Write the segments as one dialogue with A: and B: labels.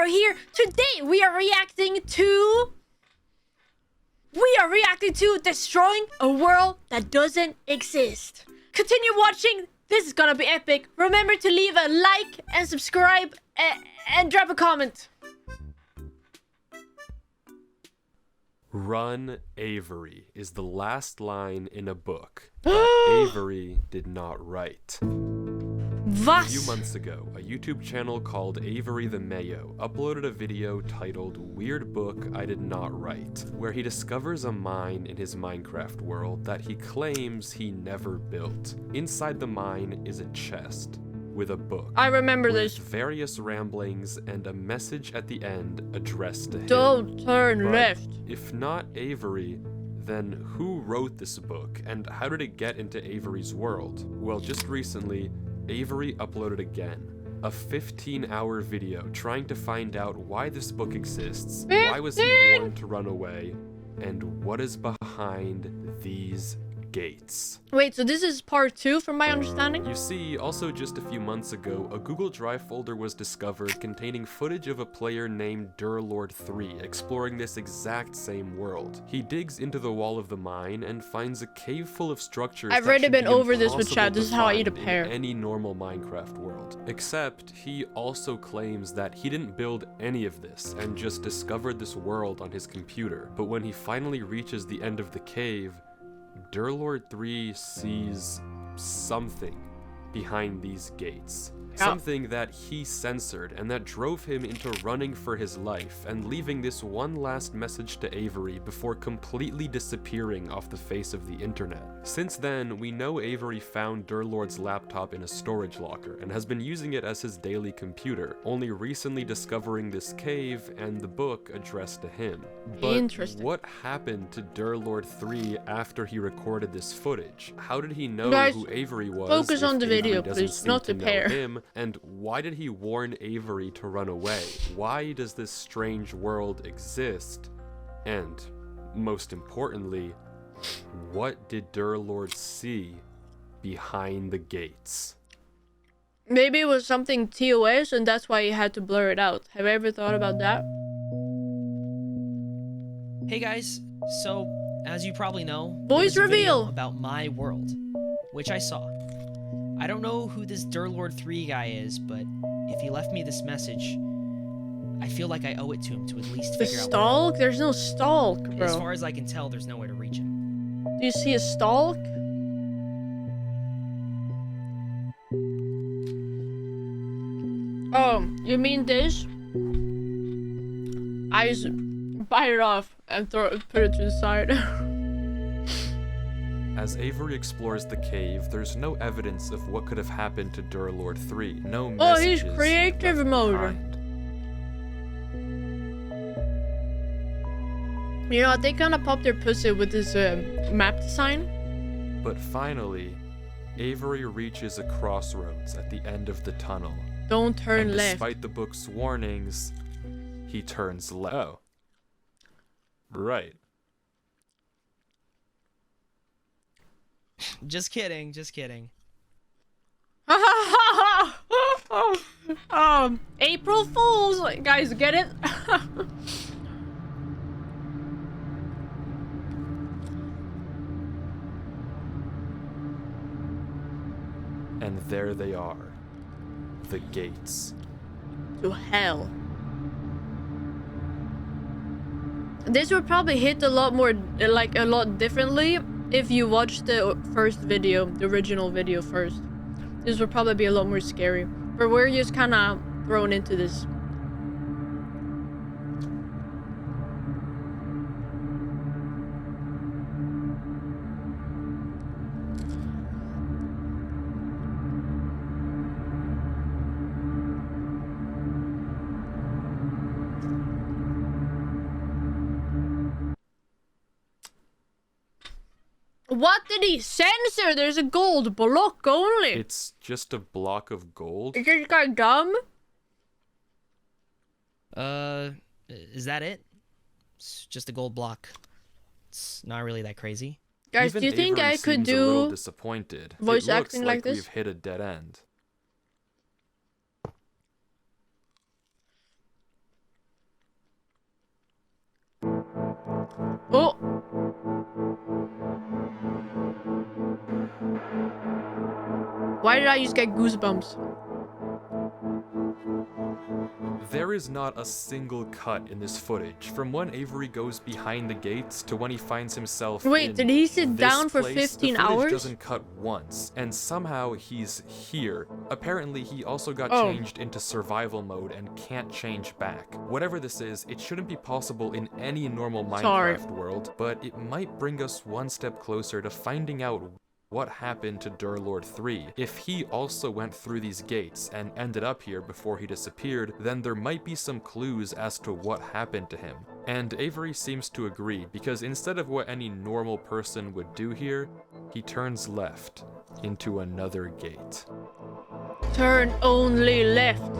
A: are here. Today we are reacting to destroying a world that doesn't exist. Continue watching. This is gonna be epic. Remember to leave a like and subscribe and drop a comment.
B: Run, Avery is the last line in a book that Avery did not write. A few months ago, a YouTube channel called Avery the Mayo uploaded a video titled Weird Book I Did Not Write, where he discovers a mine in his Minecraft world that he claims he never built. Inside the mine is a chest with a book.
A: I remember this.
B: Various ramblings and a message at the end addressed to him.
A: Don't turn left.
B: If not Avery, then who wrote this book and how did it get into Avery's world? Well, just recently, Avery uploaded again a 15-hour video trying to find out why this book exists, why was he warned to run away, and what is behind these gates.
A: Wait, so this is part 2 from my understanding?
B: You see, also just a few months ago, a Google Drive folder was discovered containing footage of a player named Dorozea exploring this exact same world. He digs into the wall of the mine and finds a cave full of structures.
A: I've already been over this with chat. This is how I eat a pear.
B: In any normal Minecraft world. Except, he also claims that he didn't build any of this and just discovered this world on his computer. But when he finally reaches the end of the cave, Dorozea sees something behind these gates. Something that he censored and that drove him into running for his life and leaving this one last message to Avery before completely disappearing off the face of the internet. Since then, we know Avery found Dorlore's laptop in a storage locker and has been using it as his daily computer, only recently discovering this cave and the book addressed to him. But what happened to Dorlord 3 after he recorded this footage? How did he know who Avery was?
A: Focus on the video, please, not the pear.
B: And why did he warn Avery to run away? Why does this strange world exist? And, most importantly, what did Dorlord see behind the gates?
A: Maybe it was something TOS and that's why he had to blur it out. Have you ever thought about that?
C: Hey guys, so as you probably know,
A: Voice reveal
C: about my world, which I saw. I don't know who this Dorlord 3 guy is, but if he left me this message, I feel like I owe it to him to at least figure out.
A: Stalk? There's no stalk, bro.
C: As far as I can tell, there's nowhere to reach him.
A: Do you see a stalk? Oh, you mean this? I just bite it off and put it to the side.
B: As Avery explores the cave, there's no evidence of what could have happened to Dorlord 3. No messages.
A: Oh, he's creative mode.
B: Behind.
A: You know, they kind of popped their pussy with this map design.
B: But finally, Avery reaches a crossroads at the end of the tunnel.
A: Don't turn
B: and
A: left.
B: Despite the book's warnings, he turns left. Oh. Right.
C: Just kidding, just kidding.
A: April Fools! Guys, get it?
B: And there they are. The gates.
A: To hell. This would probably hit a lot more, like a lot differently if you watched the first video, the original video first. This would probably be a lot more scary. But we're just kind of thrown into this. What did he censor? There's a gold block only.
B: It's just a block of gold?
A: Is this guy dumb?
C: Is that it? It's just a gold block. It's not really that crazy.
A: Guys,
B: Even
A: do you think
B: Avery
A: I could
B: seems a little
A: do
B: disappointed.
A: voice
B: It looks
A: acting like this?
B: We've hit a dead end.
A: Oh! Why did I just get goosebumps?
B: There is not a single cut in this footage, from when Avery goes behind the gates to when he finds himself
A: Wait,
B: in
A: did he sit
B: this
A: down for
B: place.
A: 15
B: the footage
A: hours?
B: doesn't cut once, and somehow he's here. Apparently, he also got
A: Oh.
B: changed into survival mode and can't change back. Whatever this is, it shouldn't be possible in any normal
A: Sorry.
B: Minecraft world, but it might bring us one step closer to finding out what happened to Durlord 3. If he also went through these gates and ended up here before he disappeared, then there might be some clues as to what happened to him. And Avery seems to agree, because instead of what any normal person would do here, he turns left into another gate.
A: Turn only left.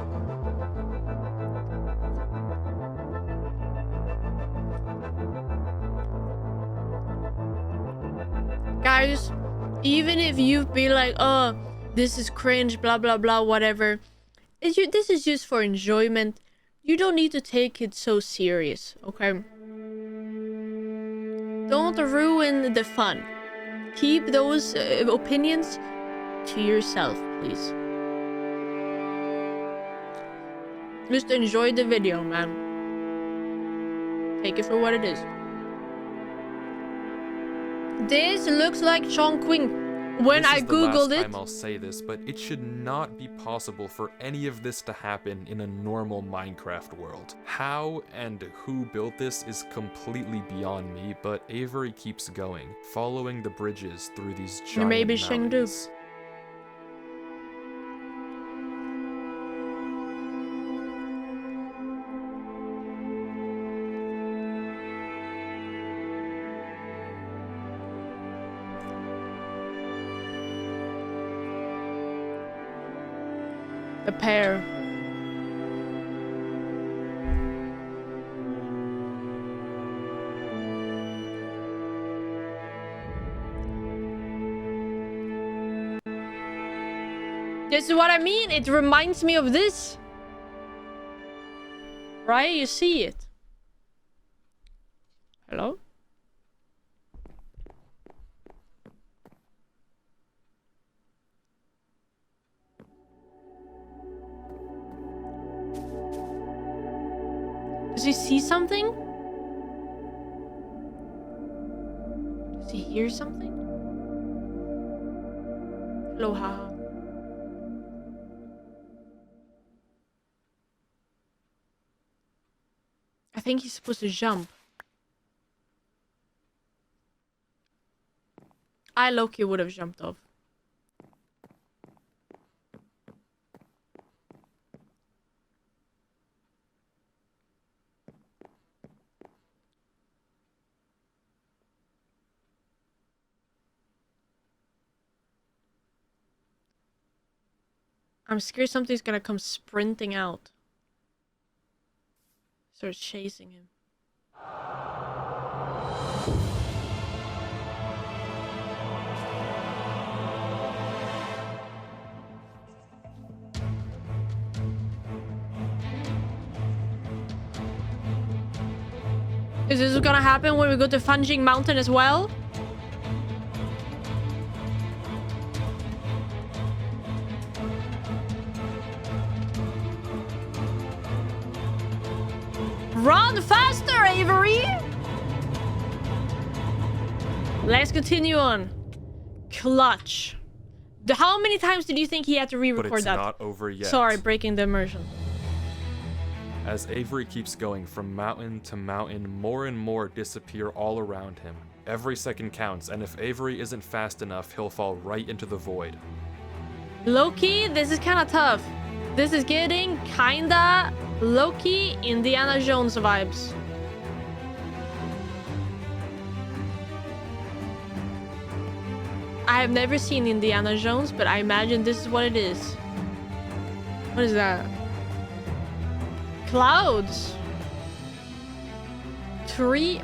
A: Guys, even if you be like, oh, this is cringe, blah blah blah, whatever, this is just for enjoyment. You don't need to take it so serious, okay? Don't ruin the fun. Keep those opinions to yourself, please. Just enjoy the video, man. Take it for what it is. This looks like Chongqing. When I googled
B: This is the last
A: it,
B: time I'll say this, but it should not be possible for any of this to happen in a normal Minecraft world. How and who built this is completely beyond me, but Avery keeps going, following the bridges through these giant
A: maybe Chengdu.
B: mountains.
A: a pair. This is what I mean. It reminds me of this. Right? You see it. Hello? Does he see something? Does he hear something? Hello, haha. I think he's supposed to jump. I low-key would have jumped off. I'm scared something's gonna come sprinting out. Start chasing him. Is this gonna happen when we go to Fanjing Mountain as well? Run faster, Avery! Let's continue on. Clutch. How many times did you think he had to
B: But
A: re-record
B: it's
A: that?
B: not over yet.
A: Sorry, breaking the immersion.
B: As Avery keeps going from mountain to mountain, more and more disappear all around him. Every second counts, and if Avery isn't fast enough, he'll fall right into the void.
A: Low-key, this is kind of tough. This is getting kinda low-key Indiana Jones vibes. I have never seen Indiana Jones, but I imagine this is what it is. What is that? Clouds. Tree.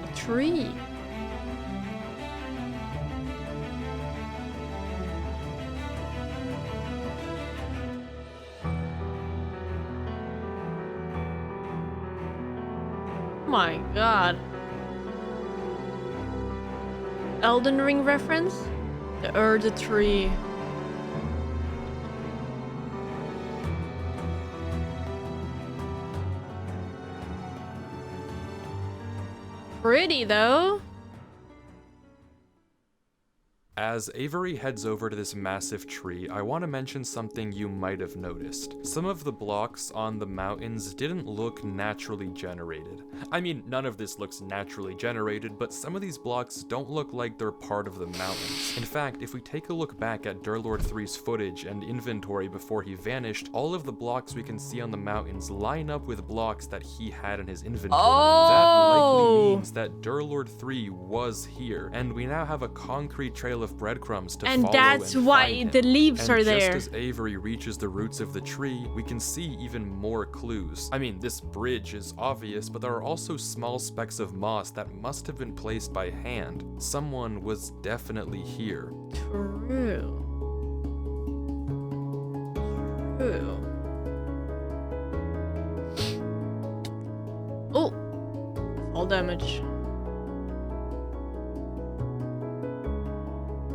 A: Oh my god. Elden Ring reference? The Erd tree. Pretty though.
B: As Avery heads over to this massive tree, I want to mention something you might have noticed. Some of the blocks on the mountains didn't look naturally generated. I mean, none of this looks naturally generated, but some of these blocks don't look like they're part of the mountains. In fact, if we take a look back at Durlord 3's footage and inventory before he vanished, all of the blocks we can see on the mountains line up with blocks that he had in his inventory. That likely means that Durlord 3 was here, and we now have a concrete trail of breadcrumbs to
A: and
B: follow
A: that's
B: and
A: why
B: find
A: the
B: him.
A: leaves
B: And
A: are there.
B: just as Avery reaches the roots of the tree, we can see even more clues. I mean, this bridge is obvious, but there are also small specks of moss that must have been placed by hand. Someone was definitely here.
A: True. True. Oh, fall damage.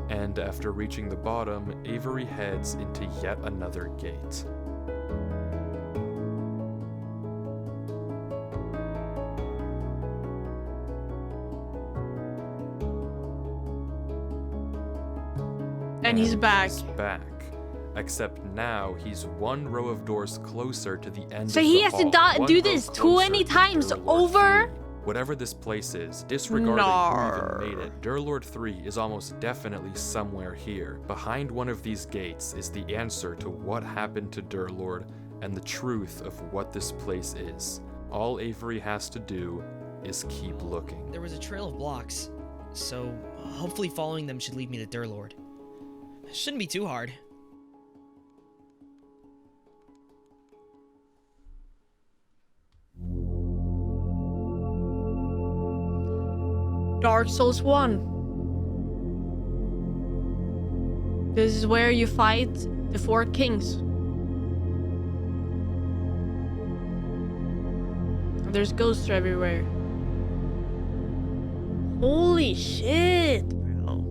B: And after reaching the bottom, Avery heads into yet another gate.
A: And he's back.
B: He's back. Except now he's one row of doors closer to the end
A: So
B: of
A: he
B: the
A: has to
B: hall, one
A: do
B: row
A: this
B: closer
A: 20
B: to
A: times
B: Durlord
A: over?
B: 3. Whatever this place is, disregarding who even made it, Durlord 3 is almost definitely somewhere here. Behind one of these gates is the answer to what happened to Durlord and the truth of what this place is. All Avery has to do is keep looking.
C: There was a trail of blocks, so hopefully following them should lead me to Durlord. Shouldn't be too hard.
A: Dark Souls 1. This is where you fight the 4 kings. There's ghosts everywhere. Holy shit, bro.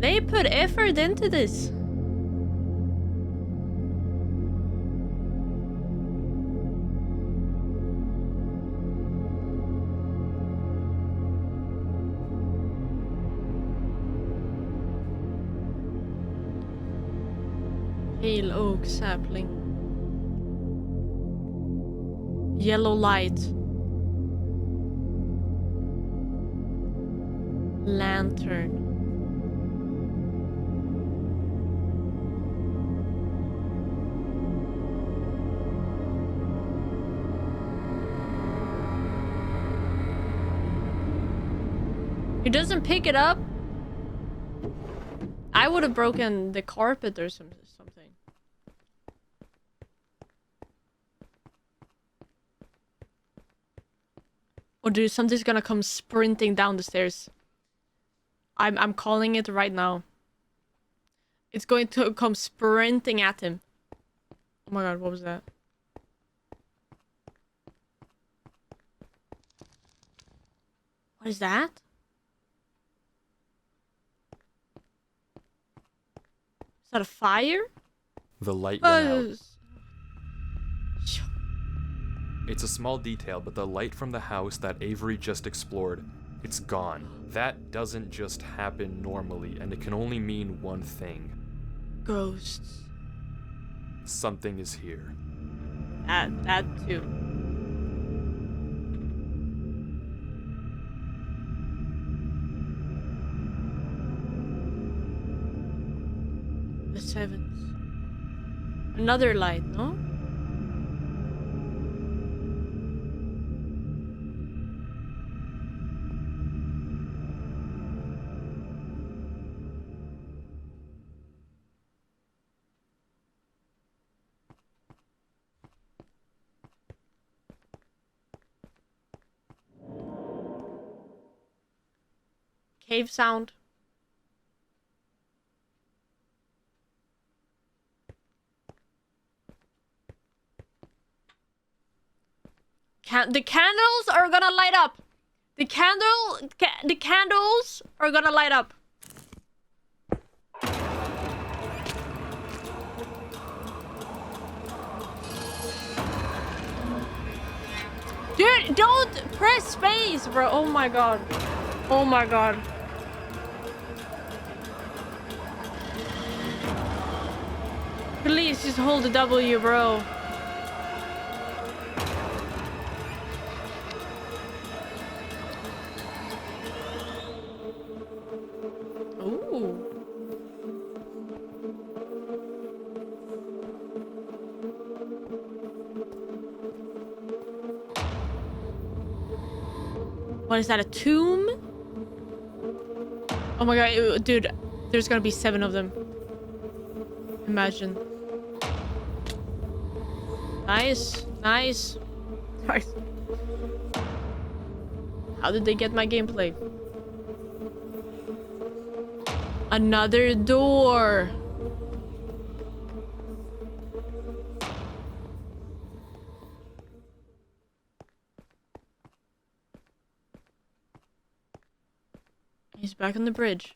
A: They put effort into this. Pale oak sapling. Yellow light. Lantern. He doesn't pick it up. I would have broken the carpet or something. Oh dude, something's gonna come sprinting down the stairs. I'm calling it right now. It's going to come sprinting at him. Oh my god, what was that? What is that? Is that a fire?
B: The light went out.
A: Oh.
B: It's a small detail, but the light from the house that Avery just explored, it's gone. That doesn't just happen normally, and it can only mean one thing.
A: Ghosts.
B: Something is here.
A: That too. The 7th. Another light, no? Cave sound. The candles are gonna light up. The candles are gonna light up. Dude, don't press space, bro. Oh my god. Oh my god. Please just hold the W, bro. Ooh. What is that, a tomb? Oh my god, dude, there's gonna be 7 of them. Imagine. Nice, nice. Nice. How did they get my gameplay? Another door. He's back on the bridge.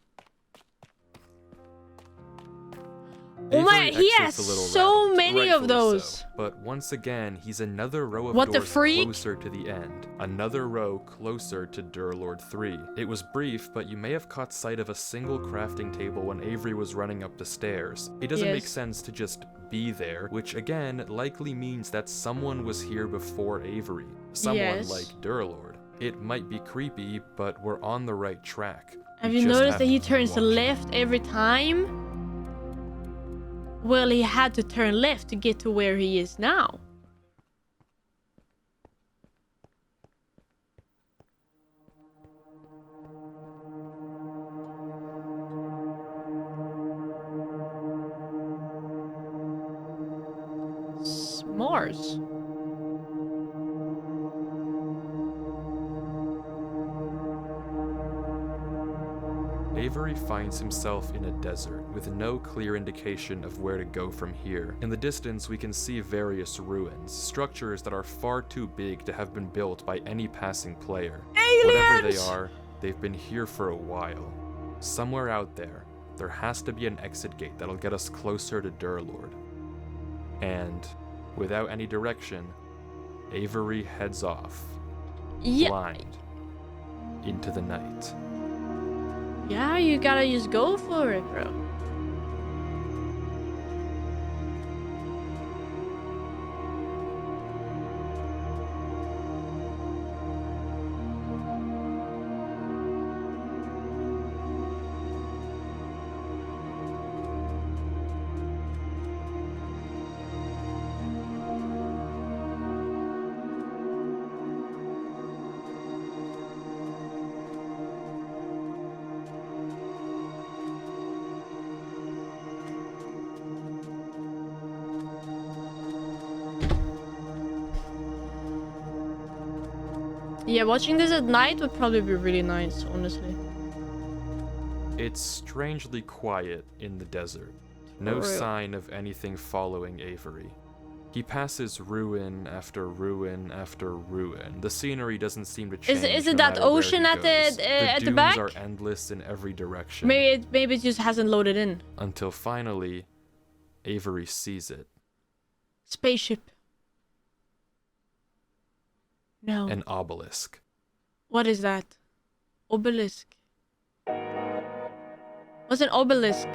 A: Oh my,
B: Avery
A: he has
B: exits a little
A: so
B: rapid,
A: many of
B: rightfully
A: those.
B: so. But once again, he's another row of
A: What the
B: doors
A: freak?
B: closer to the end. Another row closer to Durlord 3. It was brief, but you may have caught sight of a single crafting table when Avery was running up the stairs. It doesn't make
A: Yes.
B: sense to just be there, which again likely means that someone was here before Avery. Someone
A: Yes.
B: like Durlord. It might be creepy, but we're on the right track.
A: Have
B: We
A: you
B: just
A: noticed
B: have
A: that
B: to
A: he
B: keep
A: turns
B: watching.
A: left every time? Well, he had to turn left to get to where he is now. S'mores.
B: Avery finds himself in a desert, with no clear indication of where to go from here. In the distance, we can see various ruins, structures that are far too big to have been built by any passing player. Whatever they
A: Aliens!
B: are, they've been here for a while. Somewhere out there, there has to be an exit gate that'll get us closer to Durlord. And, without any direction, Avery heads off,
A: Yeah,
B: blind, into the night.
A: yeah, you gotta just go for it, bro. Yeah, watching this at night would probably be really nice, honestly.
B: It's strangely quiet in the desert. No
A: For real.
B: sign of anything following Avery. He passes ruin after ruin after ruin. The scenery doesn't seem to change.
A: Is it
B: no
A: that
B: matter where
A: ocean
B: he
A: at
B: goes.
A: the
B: dunes
A: back?
B: are endless in every direction.
A: Maybe it just hasn't loaded in.
B: Until finally, Avery sees it.
A: Spaceship. No.
B: An obelisk.
A: What is that? Obelisk. What's an obelisk?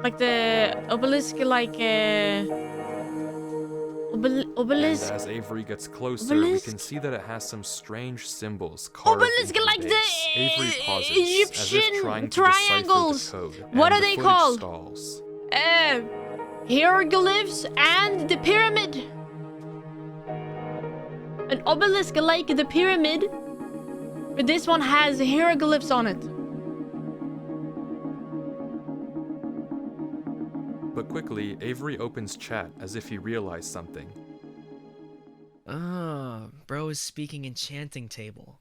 A: Like the obelisk, like obelisk.
B: And as Avery gets closer,
A: Obelisk?
B: we can see that it has some strange symbols carved
A: Obelisk,
B: into
A: like
B: the
A: the
B: base. Avery pauses, as if
A: Egyptian
B: trying to
A: triangles.
B: decipher the code,
A: What
B: and
A: are
B: the
A: they
B: footage
A: called?
B: stalls.
A: Hieroglyphs and the pyramid. An obelisk like the pyramid, but this one has hieroglyphs on it.
B: But quickly, Avery opens chat as if he realized something.
C: Ah, bro is speaking enchanting table.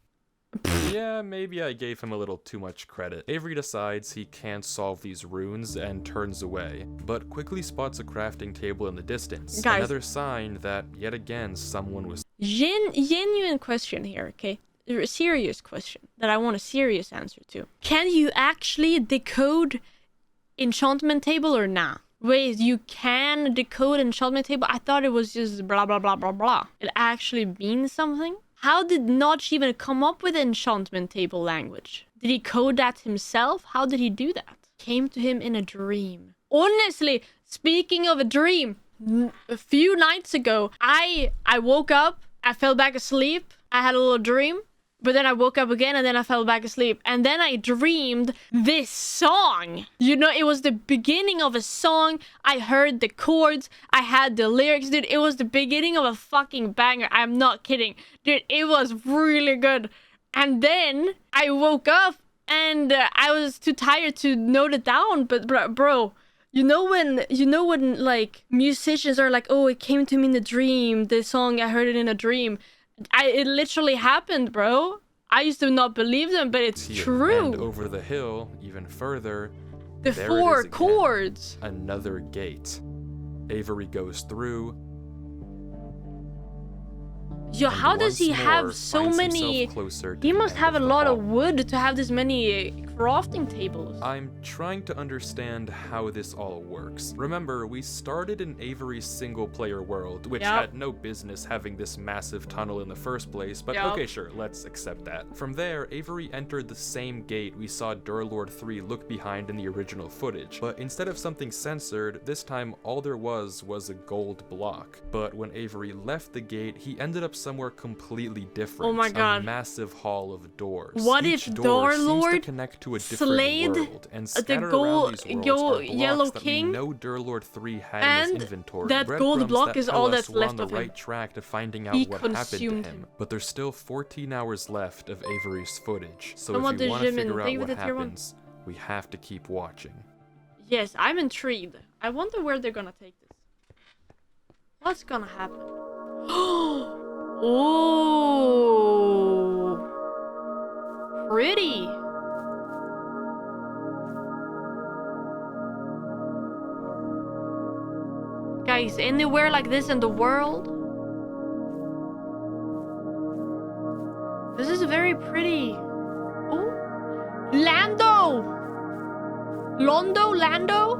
B: Yeah, maybe I gave him a little too much credit. Avery decides he can't solve these runes and turns away, but quickly spots a crafting table in the distance.
A: Guys.
B: Another sign that, yet again, someone was...
A: Genuine question here, okay? A serious question that I want a serious answer to. Can you actually decode enchantment table or nah? Wait, you can decode enchantment table? I thought it was just blah blah blah blah blah. It actually means something? How did Notch even come up with enchantment table language? Did he code that himself? How did he do that? Came to him in a dream. Honestly, speaking of a dream, a few nights ago, I woke up, I fell back asleep, I had a little dream, but then I woke up again and then I fell back asleep. And then I dreamed this song. You know, it was the beginning of a song. I heard the chords. I had the lyrics. Dude, it was the beginning of a fucking banger. I'm not kidding. Dude, it was really good. And then I woke up and I was too tired to note it down. But bro, you know when like musicians are like, oh, it came to me in a dream. The song, I heard it in a dream. It literally happened, bro. I used to not believe them, but it's true.
B: And over the hill, even further,
A: the
B: there
A: 4
B: it is again,
A: chords.
B: another gate. Avery goes through.
A: Yo,
B: and
A: how does he
B: once
A: have
B: more
A: so
B: finds
A: many?
B: himself closer to
A: He
B: the
A: must
B: end
A: have a
B: the
A: lot
B: hall.
A: of wood to have this many crafting tables.
B: I'm trying to understand how this all works. Remember, we started in Avery's single-player world, which
A: Yep.
B: had no business having this massive tunnel in the first place, but
A: Yep.
B: okay, sure, let's accept that. From there, Avery entered the same gate we saw Durlord 3 look behind in the original footage, but instead of something censored, this time all there was a gold block. But when Avery left the gate, he ended up somewhere completely different.
A: Oh my god.
B: A massive hall of doors.
A: What
B: Each
A: if
B: door seems to
A: Dorlord
B: connect to a different
A: slayed
B: world, and
A: the
B: scattered
A: gold-
B: around these worlds
A: yo-
B: are blocks
A: Yellow
B: that
A: King?
B: we know Durlord 3 had in
A: And
B: his inventory.
A: that gold
B: Breadcrumbs
A: block
B: that
A: is
B: tell
A: all
B: us
A: that's
B: we're
A: left
B: on the
A: of him.
B: right track to finding out
A: He
B: what happened to
A: consumed
B: him.
A: him.
B: But there's still 14 hours left of Avery's footage, so
A: Someone
B: if you
A: did
B: want to
A: Jimin.
B: figure
A: Thank
B: out
A: you for
B: what
A: the tier 1.
B: happens, we have to keep watching.
A: Yes, I'm intrigued. I wonder where they're gonna take this. What's gonna happen? Oh, pretty. Guys, anywhere like this in the world? This is very pretty. Oh, Lando! Lando?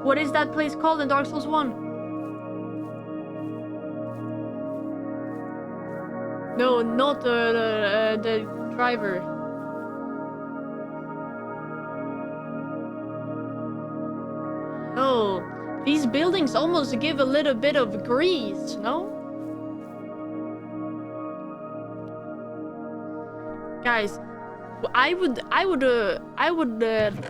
A: What is that place called in Dark Souls 1? No, not the driver. Oh, these buildings almost give a little bit of Greece, no? Guys, I would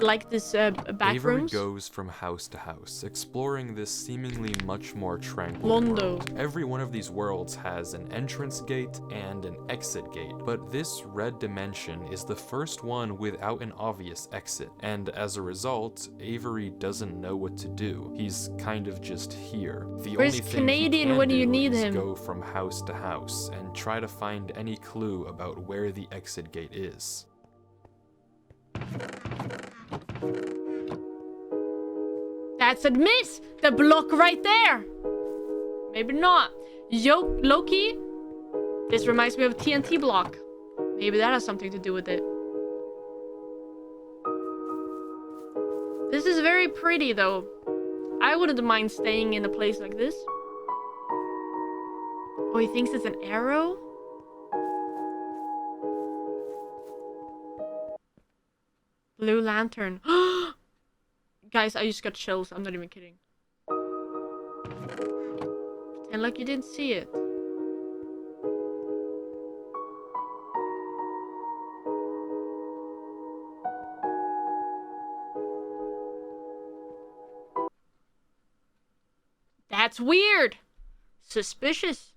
A: like this back
B: Avery
A: rooms.
B: goes from house to house, exploring this seemingly much more tranquil
A: Londo.
B: world. Every one of these worlds has an entrance gate and an exit gate, but this red dimension is the first one without an obvious exit, and as a result, Avery doesn't know what to do. He's kind of just here. The
A: Where's
B: only thing
A: Canadian
B: he can
A: when you
B: do
A: need
B: is
A: him?
B: go from house to house and try to find any clue about where the exit gate is.
A: That's a miss! The block right there! Maybe not. Yo, Loki, this reminds me of TNT block. Maybe that has something to do with it. This is very pretty though. I wouldn't mind staying in a place like this. Oh, he thinks it's an arrow? Blue lantern. Guys, I just got chills. I'm not even kidding. Pretend like you didn't see it. That's weird. Suspicious.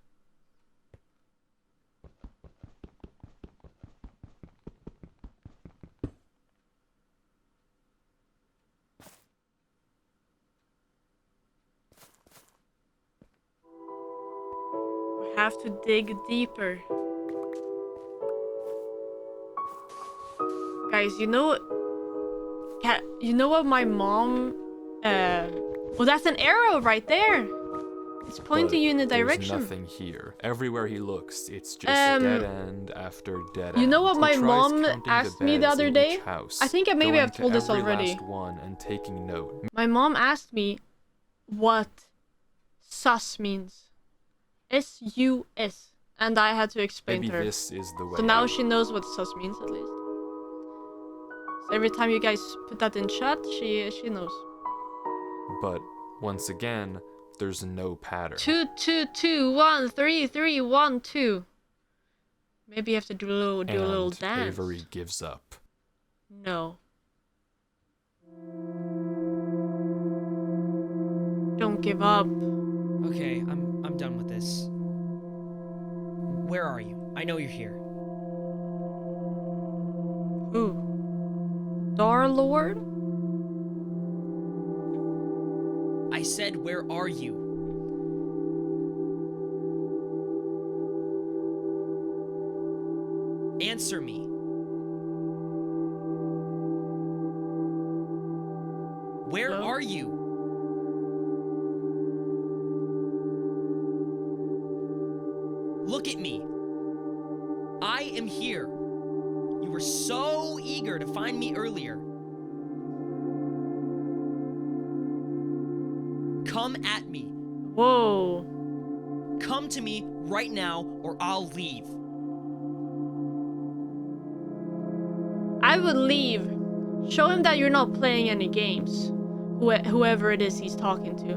A: We have to dig deeper. Guys, you know what my mom well, that's an arrow right there. It's pointing
B: but
A: you in a
B: there's
A: direction.
B: nothing here. Everywhere he looks, it's just dead end after dead end.
A: You know what
B: He
A: my
B: tries
A: mom
B: counting
A: asked
B: the
A: me the
B: beds
A: other
B: in
A: day?
B: each house,
A: I think maybe
B: going
A: I've told
B: to
A: this
B: every
A: already.
B: last one and taking note.
A: My mom asked me what sus means. S-U-S. And I had to explain
B: Maybe
A: to her.
B: this is the way.
A: So now she knows what sus means at least. So every time you guys put that in chat, she knows.
B: But once again, there's no pattern.
A: 2, 2, 2, 1, 3, 3, 1, 2. Maybe you have to do a little dance.
B: Avery gives up.
A: No. Don't give up.
C: Okay, I'm done with this. Where are you? I know you're here.
A: Who? Darlord?
C: I said, where are you? Answer me. Where
A: Hello?
C: are you? Look at me. I am here. You were so eager to find me earlier. Come at me.
A: Whoa.
C: Come to me right now or I'll leave.
A: I would leave. Show him that you're not playing any games. Whoever it is he's talking to.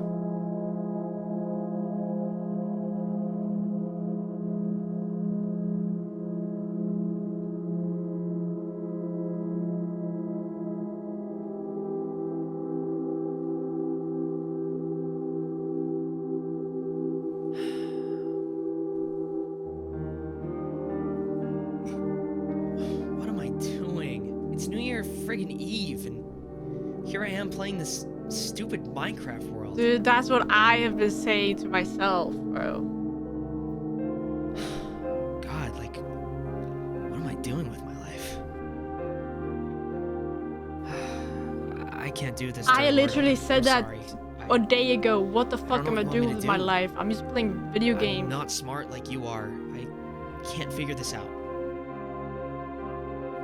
C: What am I doing? It's New Year friggin' Eve, and here I am playing this stupid Minecraft world.
A: Dude, that's what I have been saying to myself, bro.
C: God, like, what am I doing with my life? I can't do this.
A: I
C: Dirk.
A: literally
C: I'm
A: said that
C: sorry.
A: a day ago. What the fuck
C: don't
A: am
C: know
A: I
C: what you
A: doing
C: want me
A: with
C: to
A: my
C: do.
A: life? I'm just playing video
C: I'm
A: games.
C: not smart like you are. I can't figure this out.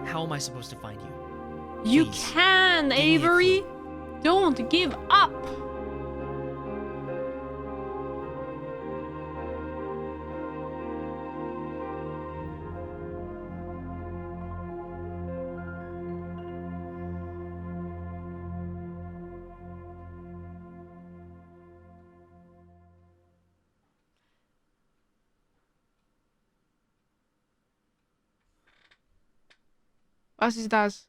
C: How am I supposed to find you?
A: You
C: Please,
A: can,
C: give me a
A: Avery. Don't give up. Was ist das?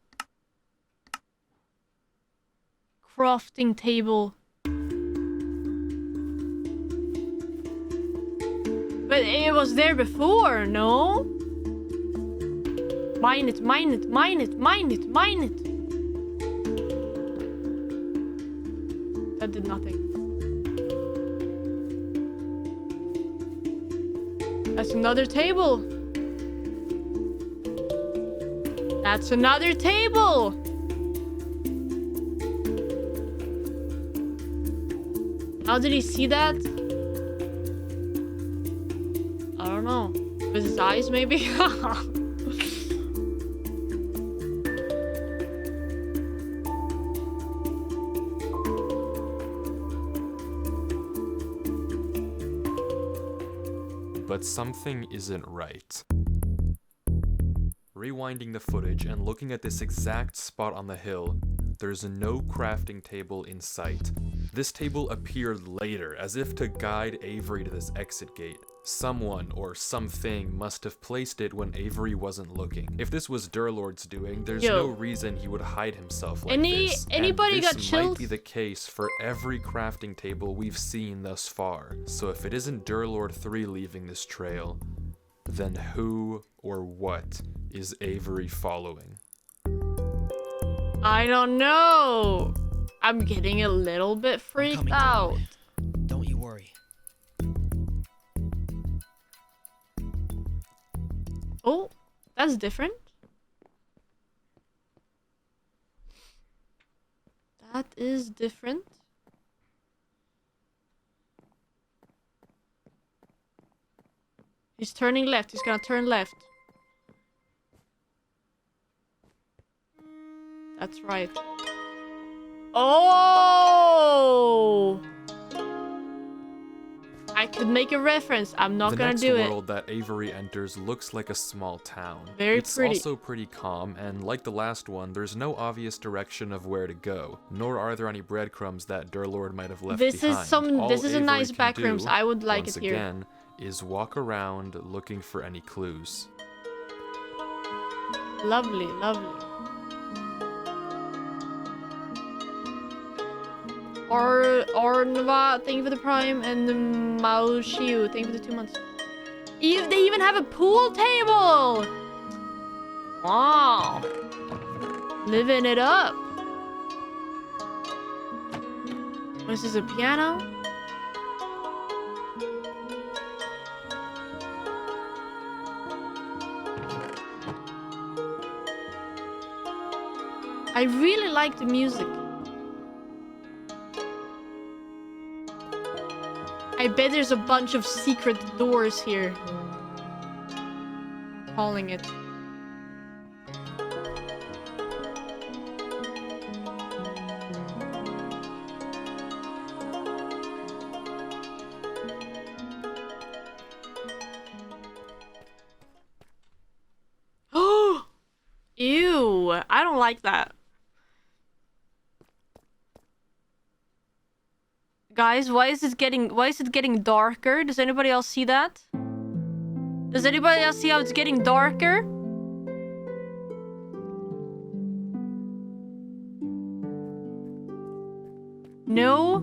A: Crafting table. But it was there before, no? Mine it, mine it, mine it, mine it, mine it. That did nothing. That's another table. That's another table. How did he see that? I don't know. With his eyes, maybe?
B: But something isn't right. Rewinding the footage and looking at this exact spot on the hill, there's no crafting table in sight. This table appeared later, as if to guide Avery to this exit gate. Someone or something must have placed it when Avery wasn't looking. If this was Durlord's doing, there's no reason he would hide himself like this.
A: Anybody
B: and
A: got
B: this
A: chilled?
B: might be the case for every crafting table we've seen thus far. So if it isn't Durlord 3 leaving this trail, then who or what is Avery following?
A: I don't know. I'm getting a little bit freaked out.
C: Don't you worry.
A: Oh, that's different. That is different. He's turning left. He's gonna turn left. That's right. Oh! I could make a reference. I'm not gonna do it.
B: The next world that Avery enters looks like a small town.
A: Very
B: it's
A: pretty.
B: also pretty calm, and like the last one, there's no obvious direction of where to go, nor are there any breadcrumbs that Durlord might have left
A: This
B: behind.
A: this is a
B: Avery
A: nice
B: can
A: backrooms.
B: do,
A: I would like
B: once
A: it here.
B: again, is walk around looking for any clues.
A: Lovely, lovely. Ornva, thank you for the prime, and Mao Shiu, thank you for the 2 months. They even have a pool table! Wow. Living it up. This is a piano. I really like the music. I bet there's a bunch of secret doors here. I'm calling it. Oh! Ew! I don't like that. Guys, why is it getting darker? Does anybody else see that? Does anybody else see how it's getting darker? No?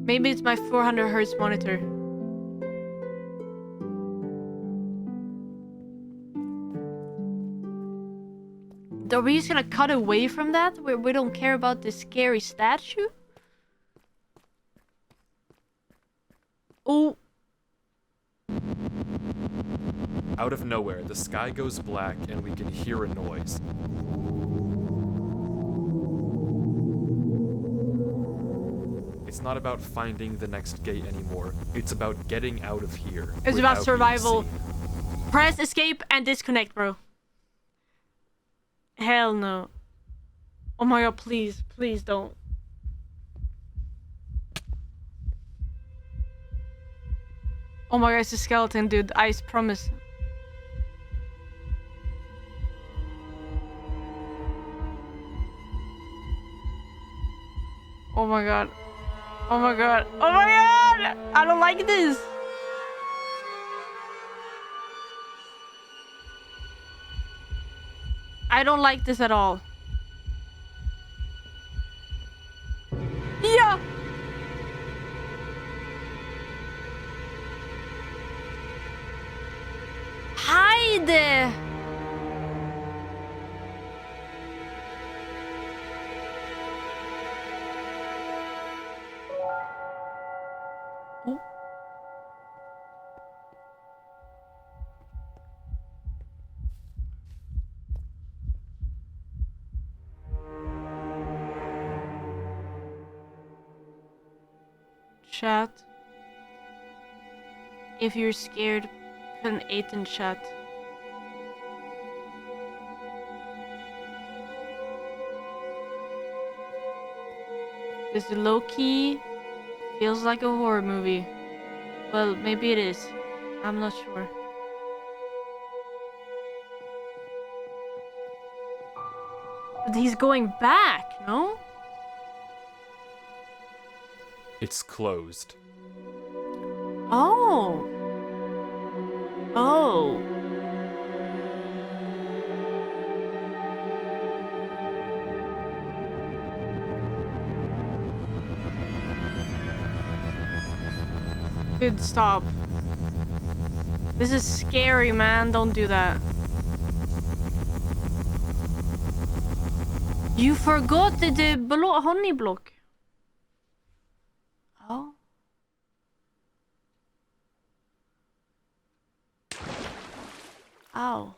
A: Maybe it's my 400 hertz monitor. Are we just gonna cut away from that? We don't care about this scary statue? Oh.
B: Out of nowhere, the sky goes black and we can hear a noise. It's not about finding the next gate anymore. It's about getting out of here.
A: It's about
B: without
A: survival.
B: being seen.
A: Press escape and disconnect, bro. Hell no. Oh my god, please. Please don't. Oh my god, it's a skeleton, dude. I promise. Oh my god. Oh my god. Oh my god! I don't like this. I don't like this at all. Yeah! Hide! Oh. Chat. If you're scared, put an 8 in chat. This low-key feels like a horror movie. Well, maybe it is. I'm not sure. But he's going back, no?
B: It's closed.
A: Oh. Oh. Dude, stop. This is scary, man. Don't do that. You forgot the honey block. Oh. Ow.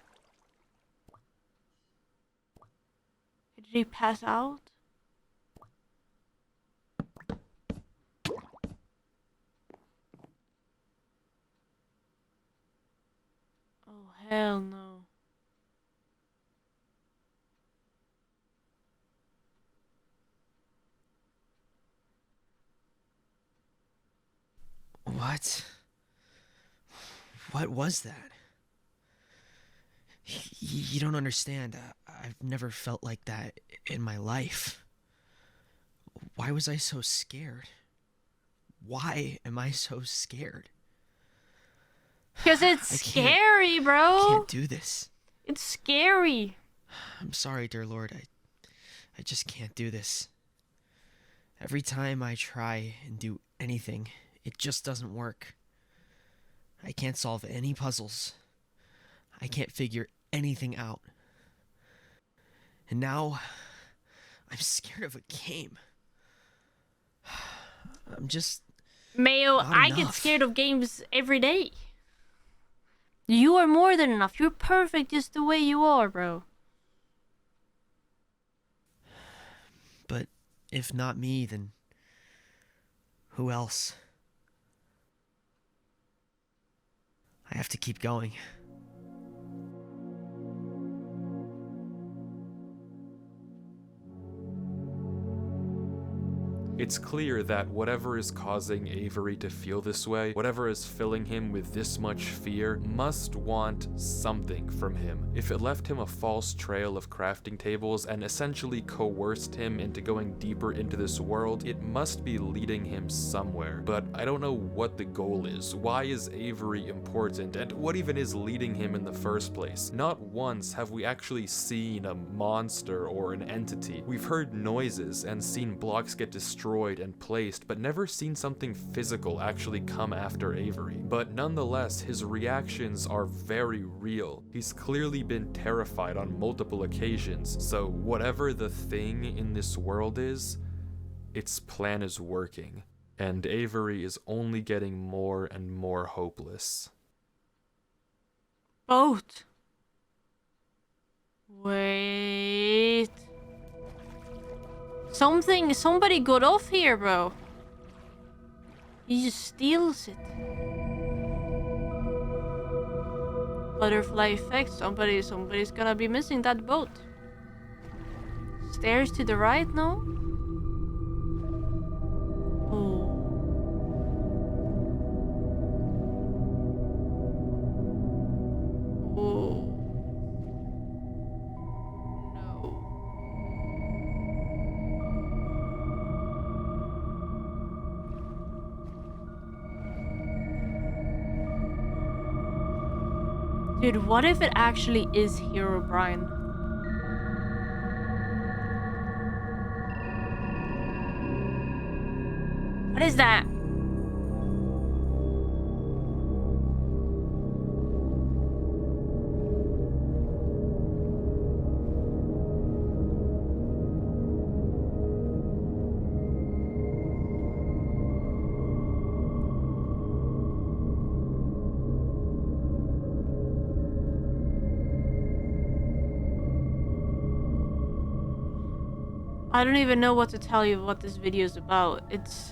A: Did he pass out?
C: What? What was that? You don't understand. I've never felt like that in my life. Why was I so scared? Why am I so scared?
A: Because it's scary, bro.
C: I can't do this.
A: It's scary.
C: I'm sorry, dear Lord. I just can't do this. Every time I try and do anything, it just doesn't work. I can't solve any puzzles. I can't figure anything out. And now, I'm scared of a game. I'm just...
A: Mayo,
C: not
A: I get
C: enough.
A: scared of games every day. You are more than enough. You're perfect just the way you are, bro.
C: But if not me, then who else? I have to keep going.
B: It's clear that whatever is causing Avery to feel this way, whatever is filling him with this much fear, must want something from him. If it left him a false trail of crafting tables and essentially coerced him into going deeper into this world, it must be leading him somewhere. But I don't know what the goal is. Why is Avery important? And what even is leading him in the first place? Not once have we actually seen a monster or an entity. We've heard noises and seen blocks get destroyed and placed, but never seen something physical actually come after Avery. But nonetheless, his reactions are very real. He's clearly been terrified on multiple occasions, so whatever the thing in this world is, its plan is working. And Avery is only getting more and more hopeless.
A: Both. Wait. Somebody got off here, bro. He just steals it. Butterfly effect. Somebody's gonna be missing that boat. Stairs to the right, no? Oh. Oh. Dude, what if it actually is Herobrine? What is that? I don't even know what to tell you what this video is about. It's...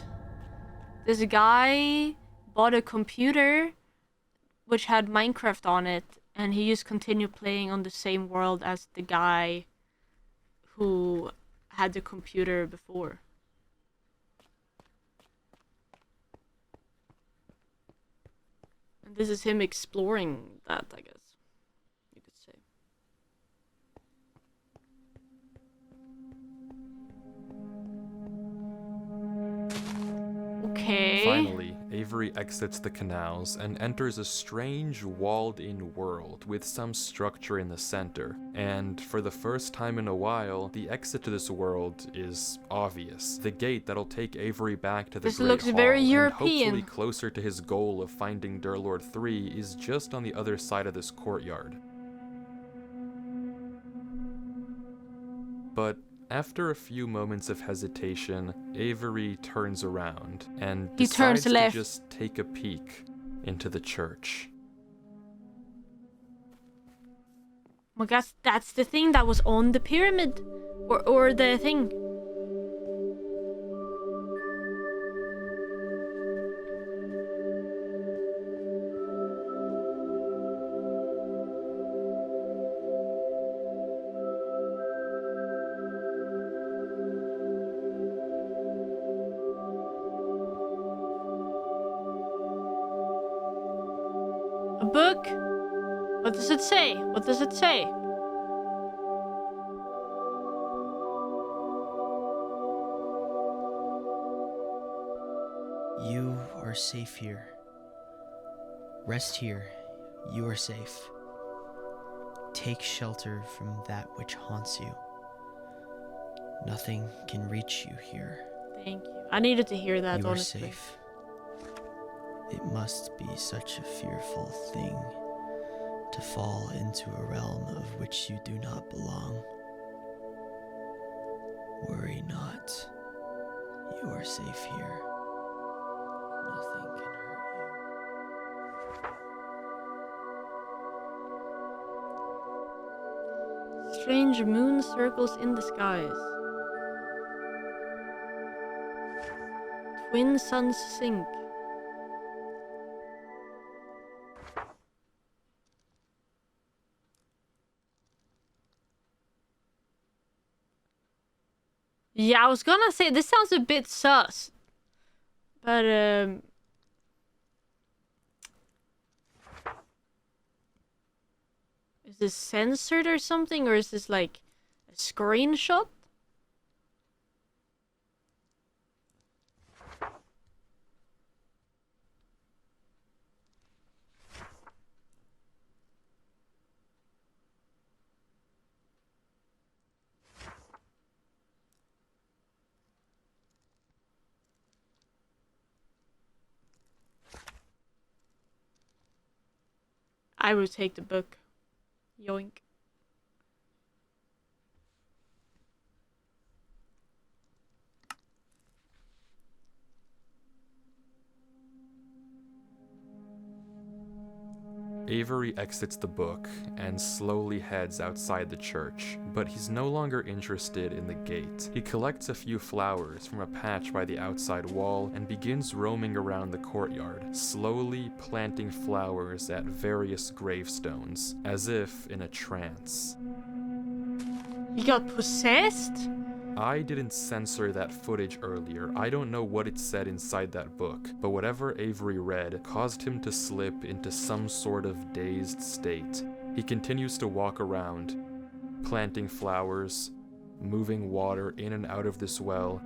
A: This guy bought a computer which had Minecraft on it, and he just continued playing on the same world as the guy who had the computer before. And this is him exploring that, I guess. You could say. Okay.
B: Finally, Avery exits the canals and enters a strange walled-in world with some structure in the center. And for the first time in a while, the exit to this world is obvious. The gate that'll take Avery back to the
A: This
B: Great
A: looks
B: Hall
A: very
B: and
A: European.
B: hopefully closer to his goal of finding Durlord 3 is just on the other side of this courtyard. But after a few moments of hesitation, Avery turns around and
A: He turns
B: decides to
A: left.
B: just take a peek into the church.
A: Oh my gosh, that's the thing that was on the pyramid. Or the thing. A book? What does it say? What does it say?
C: You are safe here. Rest here. You are safe. Take shelter from that which haunts you. Nothing can reach you here.
A: Thank you. I needed to hear that,
C: You are
A: honestly.
C: safe. It must be such a fearful thing to fall into a realm of which you do not belong. Worry not. You are safe here. Nothing can hurt you.
A: Strange moon circles in the skies. Twin suns sink. Yeah, I was gonna say this sounds a bit sus. But is this censored or something, or is this like a screenshot? I would take the book. Yoink.
B: Avery exits the book and slowly heads outside the church, but he's no longer interested in the gate. He collects a few flowers from a patch by the outside wall and begins roaming around the courtyard, slowly planting flowers at various gravestones, as if in a trance.
A: He got possessed?
B: I didn't censor that footage earlier. I don't know what it said inside that book, but whatever Avery read caused him to slip into some sort of dazed state. He continues to walk around, planting flowers, moving water in and out of this well.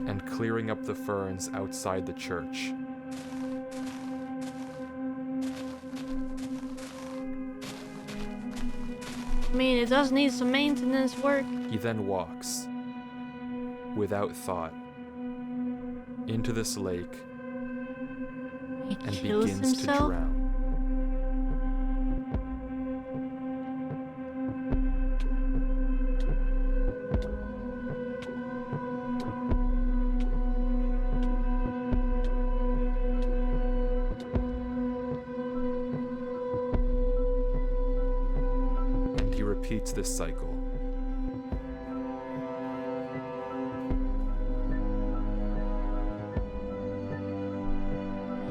B: And clearing up the ferns outside the church.
A: I mean, it does need some maintenance work.
B: He then walks, without thought, into this lake
A: He
B: and
A: kills
B: begins to
A: himself?
B: drown. And he repeats this cycle.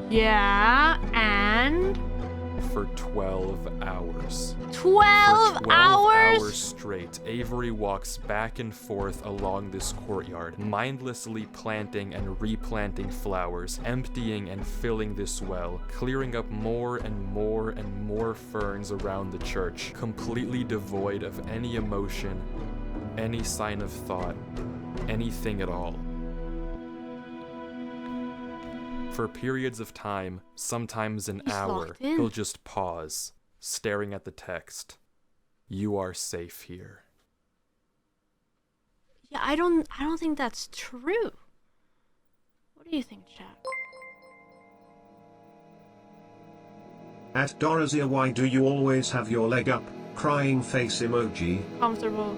A: Yeah, and
B: For 12 hours.
A: 12
B: For 12
A: hours?
B: straight, Avery walks back and forth along this courtyard, mindlessly planting and replanting flowers, emptying and filling this well, clearing up more and more and more ferns around the church, completely devoid of any emotion, any sign of thought, anything at all. For periods of time, sometimes an
A: He's
B: hour,
A: locked in.
B: he'll just pause, staring at the text. You are safe here.
A: Yeah, I don't think that's true. What do you think, chat?
D: At Dorozea, why do you always have your leg up? Crying face emoji.
A: Comfortable.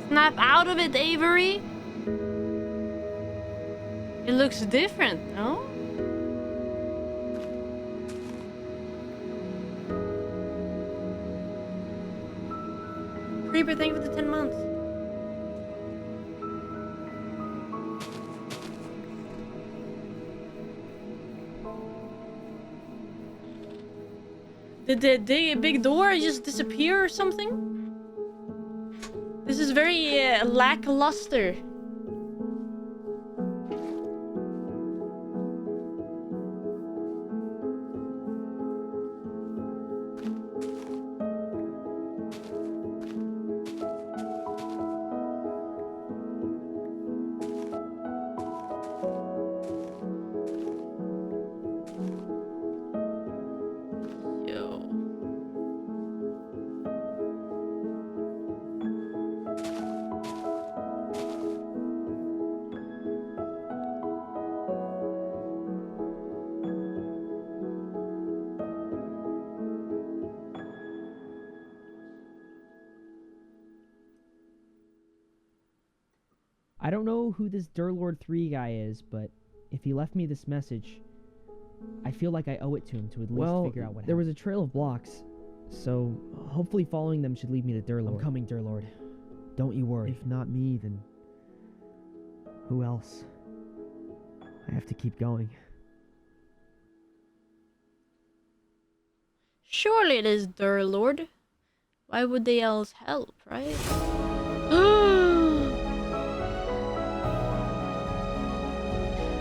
A: Snap out of it, Avery. It looks different, no? Creeper, thank you for the 10 months. Did the big door just disappear or something? very lackluster.
E: I don't know who this Durlord 3 guy is, but if he left me this message, I feel like I owe it to him to at least figure out what happened. There was a trail of blocks, so hopefully following them should lead me to Durlord. I'm coming, Durlord. Don't you worry. If not me, then who else? I have to keep going.
A: Surely it is Durlord. Why would they else help, right?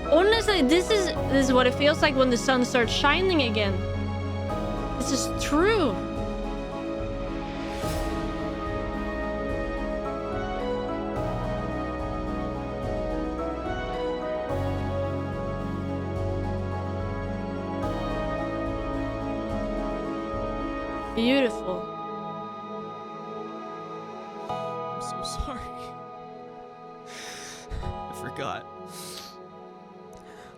A: Honestly, this is what it feels like when the sun starts shining again. This is true. Beautiful.
C: I'm so sorry.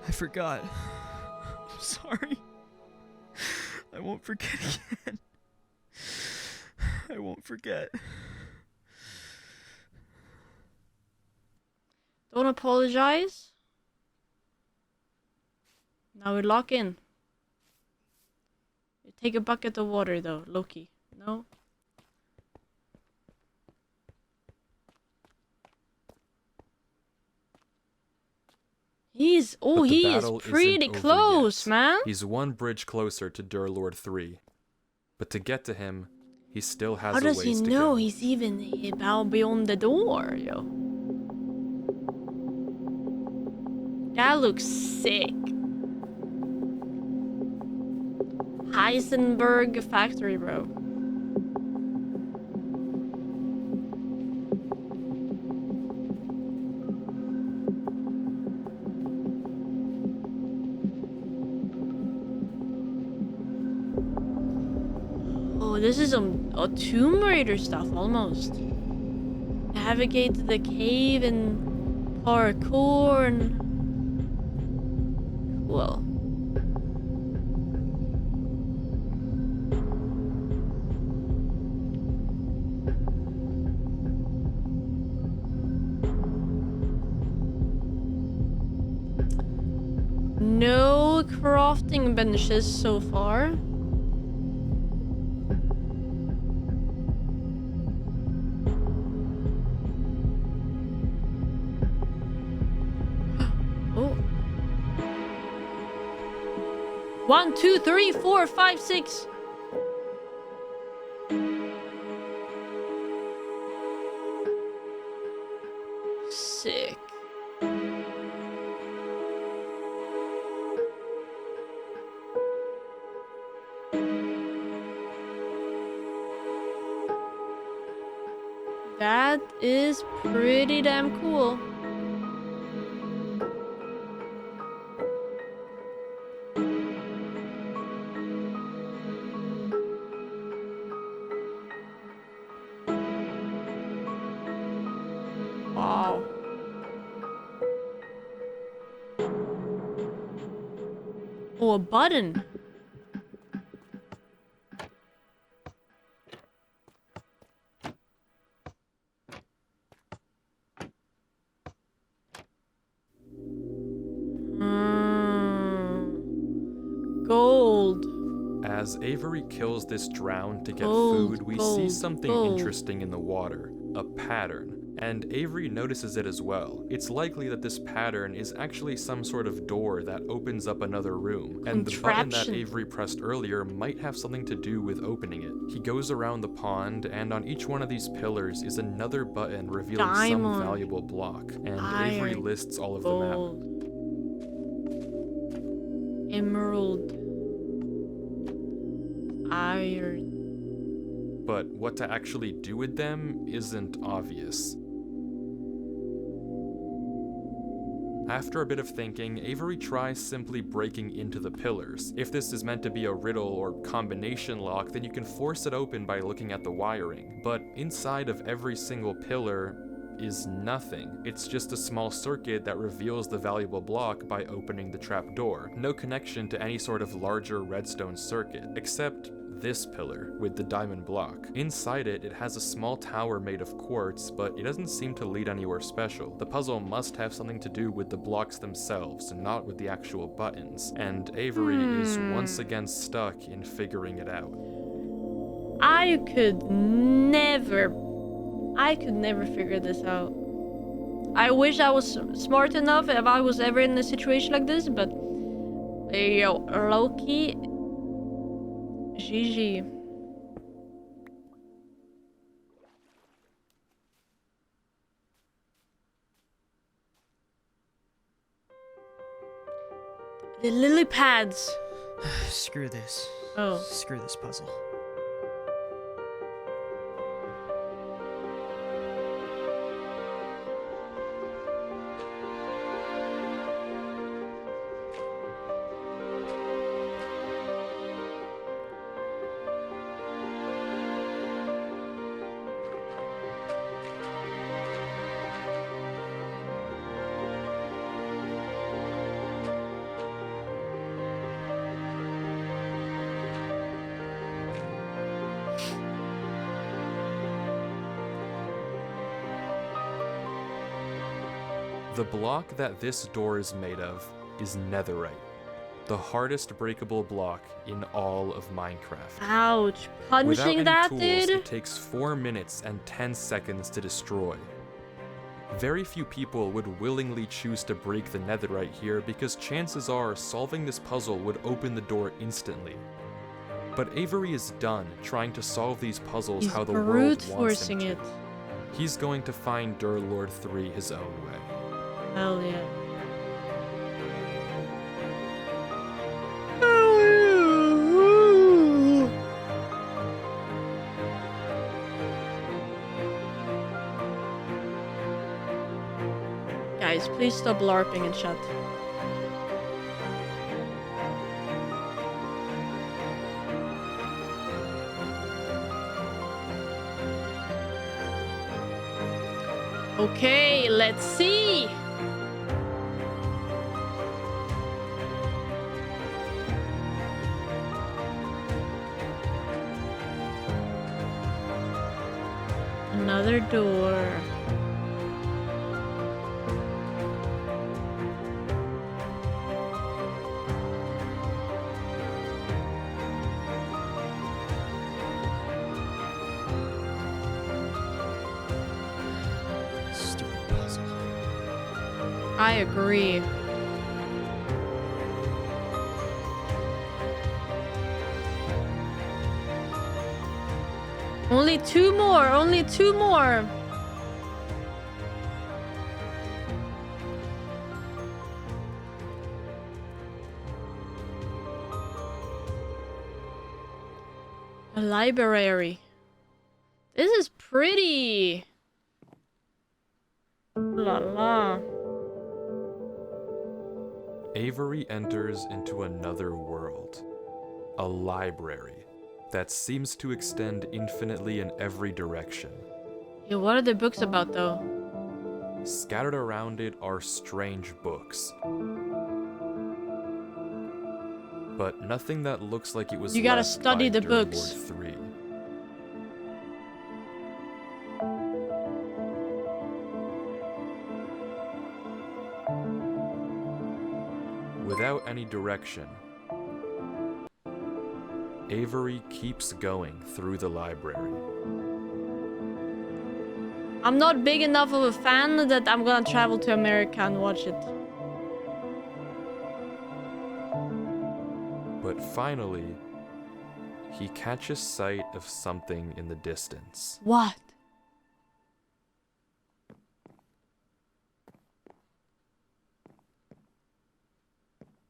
C: I forgot. I'm sorry. I won't forget again. I won't forget.
A: Don't apologize. Now we lock in. You take a bucket of water though, Loki. No? He is pretty close, man.
B: He's one bridge closer to Durlord 3. But to get to him, he still has a ways to go.
A: How does he know he's even about beyond the door, yo? That looks sick. Heisenberg factory, bro. This is a Tomb Raider stuff, almost. Navigate to the cave and parkour and... Cool. No crafting benches so far. One, two, three, four, five, six. Sick. That is pretty damn cool. Wow. Oh, a button. Gold.
B: As Avery kills this drown to get food, we see something interesting in the water, a pattern. and Avery notices it as well. It's likely that this pattern is actually some sort of door that opens up another room, and the button that Avery pressed earlier might have something to do with opening it. He goes around the pond, and on each one of these pillars is another button revealing some valuable block, and Avery lists all of them out.
A: Emerald. Iron.
B: But what to actually do with them isn't obvious. After a bit of thinking, Avery tries simply breaking into the pillars. If this is meant to be a riddle or combination lock, then you can force it open by looking at the wiring. But inside of every single pillar is nothing. It's just a small circuit that reveals the valuable block by opening the trapdoor. No connection to any sort of larger redstone circuit, except this pillar with the diamond block. Inside it, it has a small tower made of quartz, but it doesn't seem to lead anywhere special. The puzzle must have something to do with the blocks themselves, not with the actual buttons, and Avery is once again stuck in figuring it out.
A: I could never figure this out. I wish I was smart enough if I was ever in a situation like this, but yo, Loki, GG. The lily pads.
C: Screw this.
A: Oh.
C: Screw this puzzle.
B: The block that this door is made of is netherite, the hardest breakable block in all of Minecraft.
A: Ouch. Punching that,
B: Without any tools,
A: dude?
B: it takes 4 minutes and 10 seconds to destroy. Very few people would willingly choose to break the netherite here because chances are solving this puzzle would open the door instantly. But Avery is done trying to solve these puzzles how the world
A: brute
B: wants him
A: forcing
B: to.
A: it.
B: He's going to find Durlord 3 his own way.
A: Hell yeah. Guys, please stop LARPing and chat. Okay, let's see. Another door.
C: Stupid puzzle.
A: I agree. Only two more, only two more. A library. This is pretty. La la.
B: Avery enters into another world. A library that seems to extend infinitely in every direction.
A: Yeah, what are the books about though?
B: Scattered around it are strange books. But nothing that looks like it was
A: You gotta
B: left
A: study
B: by
A: the books.
B: Durlord 3. Without any direction, Avery keeps going through the library.
A: I'm not big enough of a fan that I'm gonna travel to America and watch it.
B: But finally, he catches sight of something in the distance.
A: What?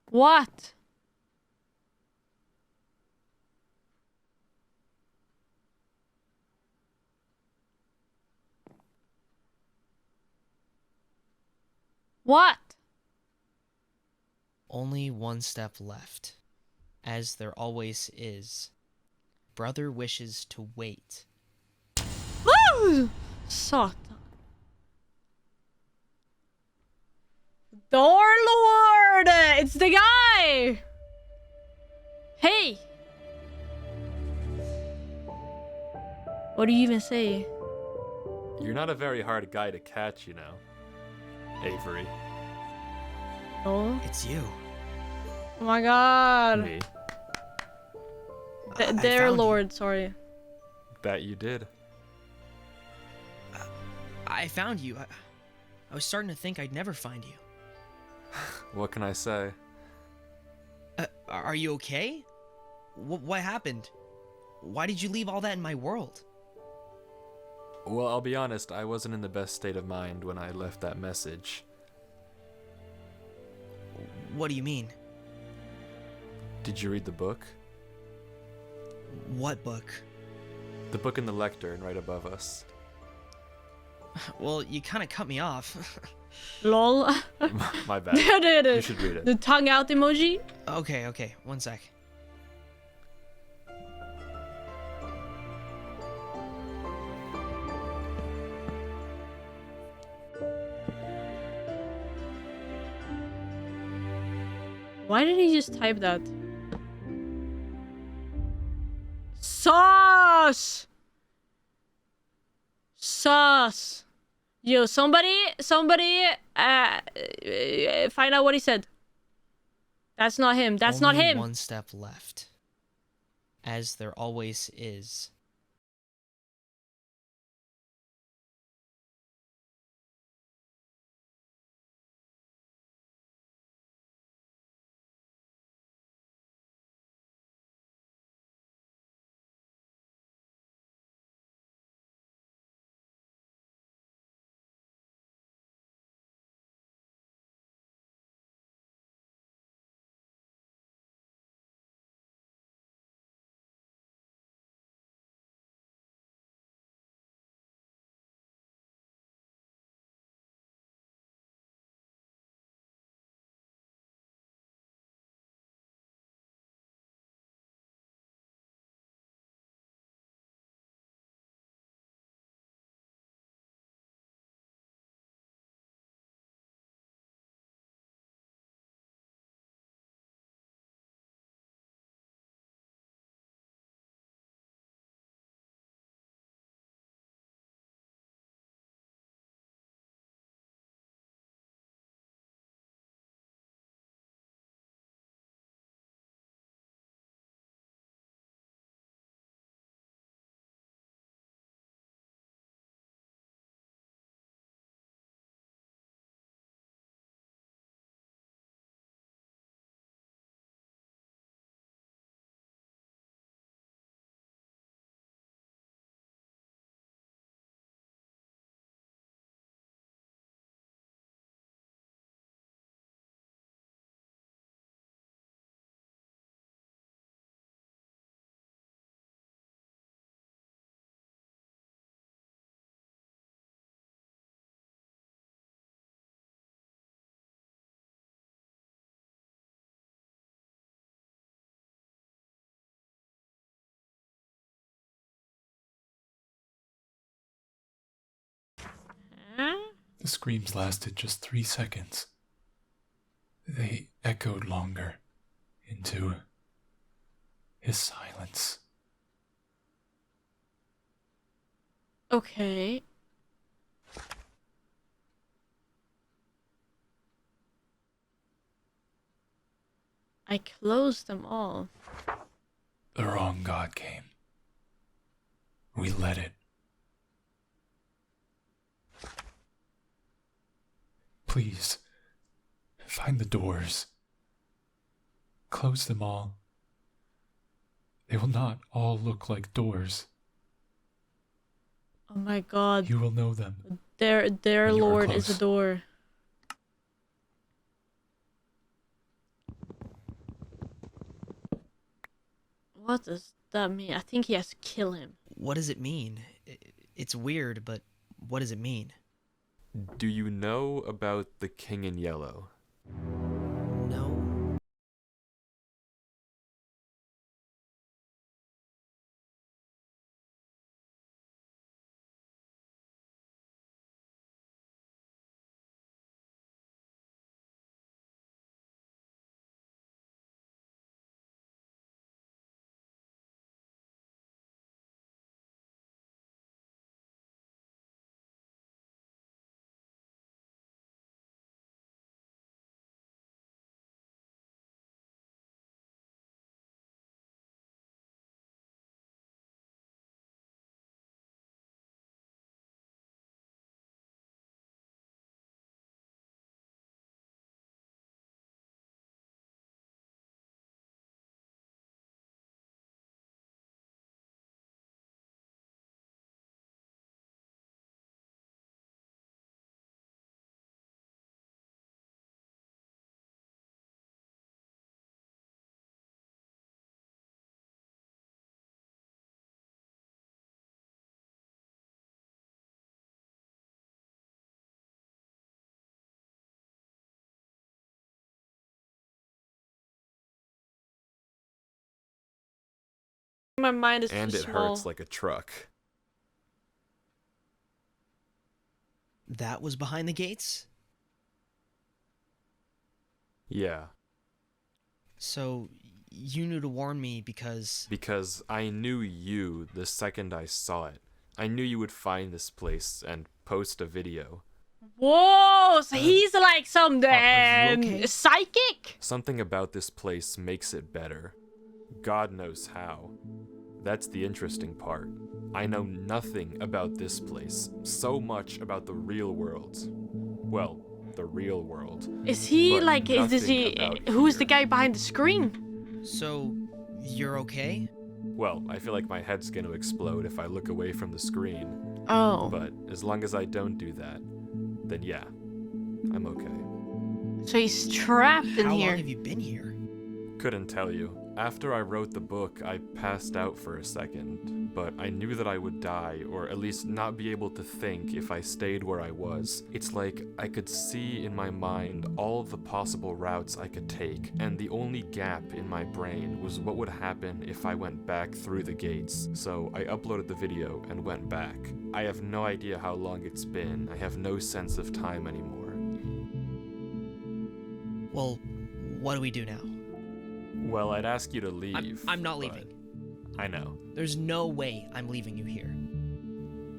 A: What? What?
C: Only one step left, as there always is. Brother wishes to wait.
A: Woo! Satan. Door Lord! It's the guy! Hey! What do you even say?
B: You're not a very hard guy to catch, you know, Avery.
A: Oh,
C: It's you.
A: oh my god.
B: Me.
C: I
A: Their
C: found you.
A: Lord, sorry.
B: That you did.
C: I found you. I was starting to think I'd never find you.
B: What can I say?
C: Are you okay? What happened? Why did you leave all that in my world?
B: Well, I'll be honest, I wasn't in the best state of mind when I left that message.
C: What do you mean?
B: Did you read the book?
C: What book?
B: The book in the lectern right above us.
C: Well, you kind of cut me off.
A: Lol.
B: My bad.
A: There it
B: You
A: is.
B: should read
A: The
B: it.
A: tongue out emoji.
C: Okay, one sec.
A: Why did he just type that? Sauce! Sauce! Yo, somebody, find out what he said. That's not him. That's not
C: Only
A: him.
C: One step left, as there always is.
A: Huh?
F: The screams lasted just 3 seconds. They echoed longer into his silence.
A: Okay. I closed them all.
F: The wrong God came. We let it. Please, find the doors. Close them all. They will not all look like doors.
A: Oh my god.
F: You will know them.
A: Their
F: when you are
A: lord is a
F: close.
A: door. What does that mean? I think he has to kill him.
C: What does it mean? It's weird, but what does it mean?
B: Do you know about the King in Yellow?
C: No.
A: My mind is
B: And
A: too
B: it
A: small.
B: hurts like a truck.
C: That was behind the gates?
B: Yeah,
C: So, you knew to warn me because...
B: because I knew you the second I saw it. I knew you would find this place and post a video.
A: Whoa! So he's like some
C: are you okay?
A: psychic?
B: Something about this place makes it better. God knows how. That's the interesting part. I know nothing about this place, so much about the real world. Well, the real world.
A: Is he
B: But
A: like? Is
B: nothing
A: he?
B: about
A: Who's
B: here.
A: the guy behind the screen?
C: So, you're okay?
B: Well, I feel like my head's gonna explode if I look away from the screen.
A: Oh,
B: But as long as I don't do that, then yeah, I'm okay.
A: so he's trapped in
C: How
A: here.
C: long have you been here?
B: Couldn't tell you. After I wrote the book, I passed out for a second, but I knew that I would die, or at least not be able to think if I stayed where I was. It's like I could see in my mind all the possible routes I could take, and the only gap in my brain was what would happen if I went back through the gates. So I uploaded the video and went back. I have no idea how long it's been. I have no sense of time anymore.
C: Well, what do we do now?
B: Well, I'd ask you to leave.
C: I'm not
B: but
C: leaving.
B: I know.
C: There's no way I'm leaving you here.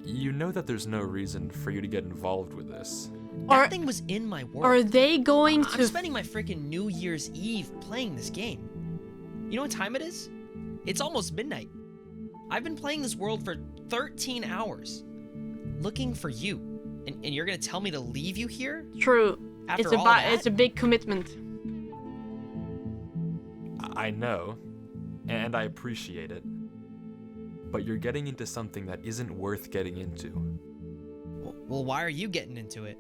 B: You know that there's no reason for you to get involved with this.
C: That
A: Are-
C: thing was in my world.
A: Are they going
C: I'm
A: to?
C: spending my freaking New Year's Eve playing this game. You know what time it is? It's almost midnight. I've been playing this world for 13 hours, looking for you, and you're gonna tell me to leave you here?
A: True.
C: After
A: It's
C: all of
A: it's a
C: that?
A: big commitment.
B: I know, and I appreciate it. But you're getting into something that isn't worth getting into.
C: Well, why are you getting into it?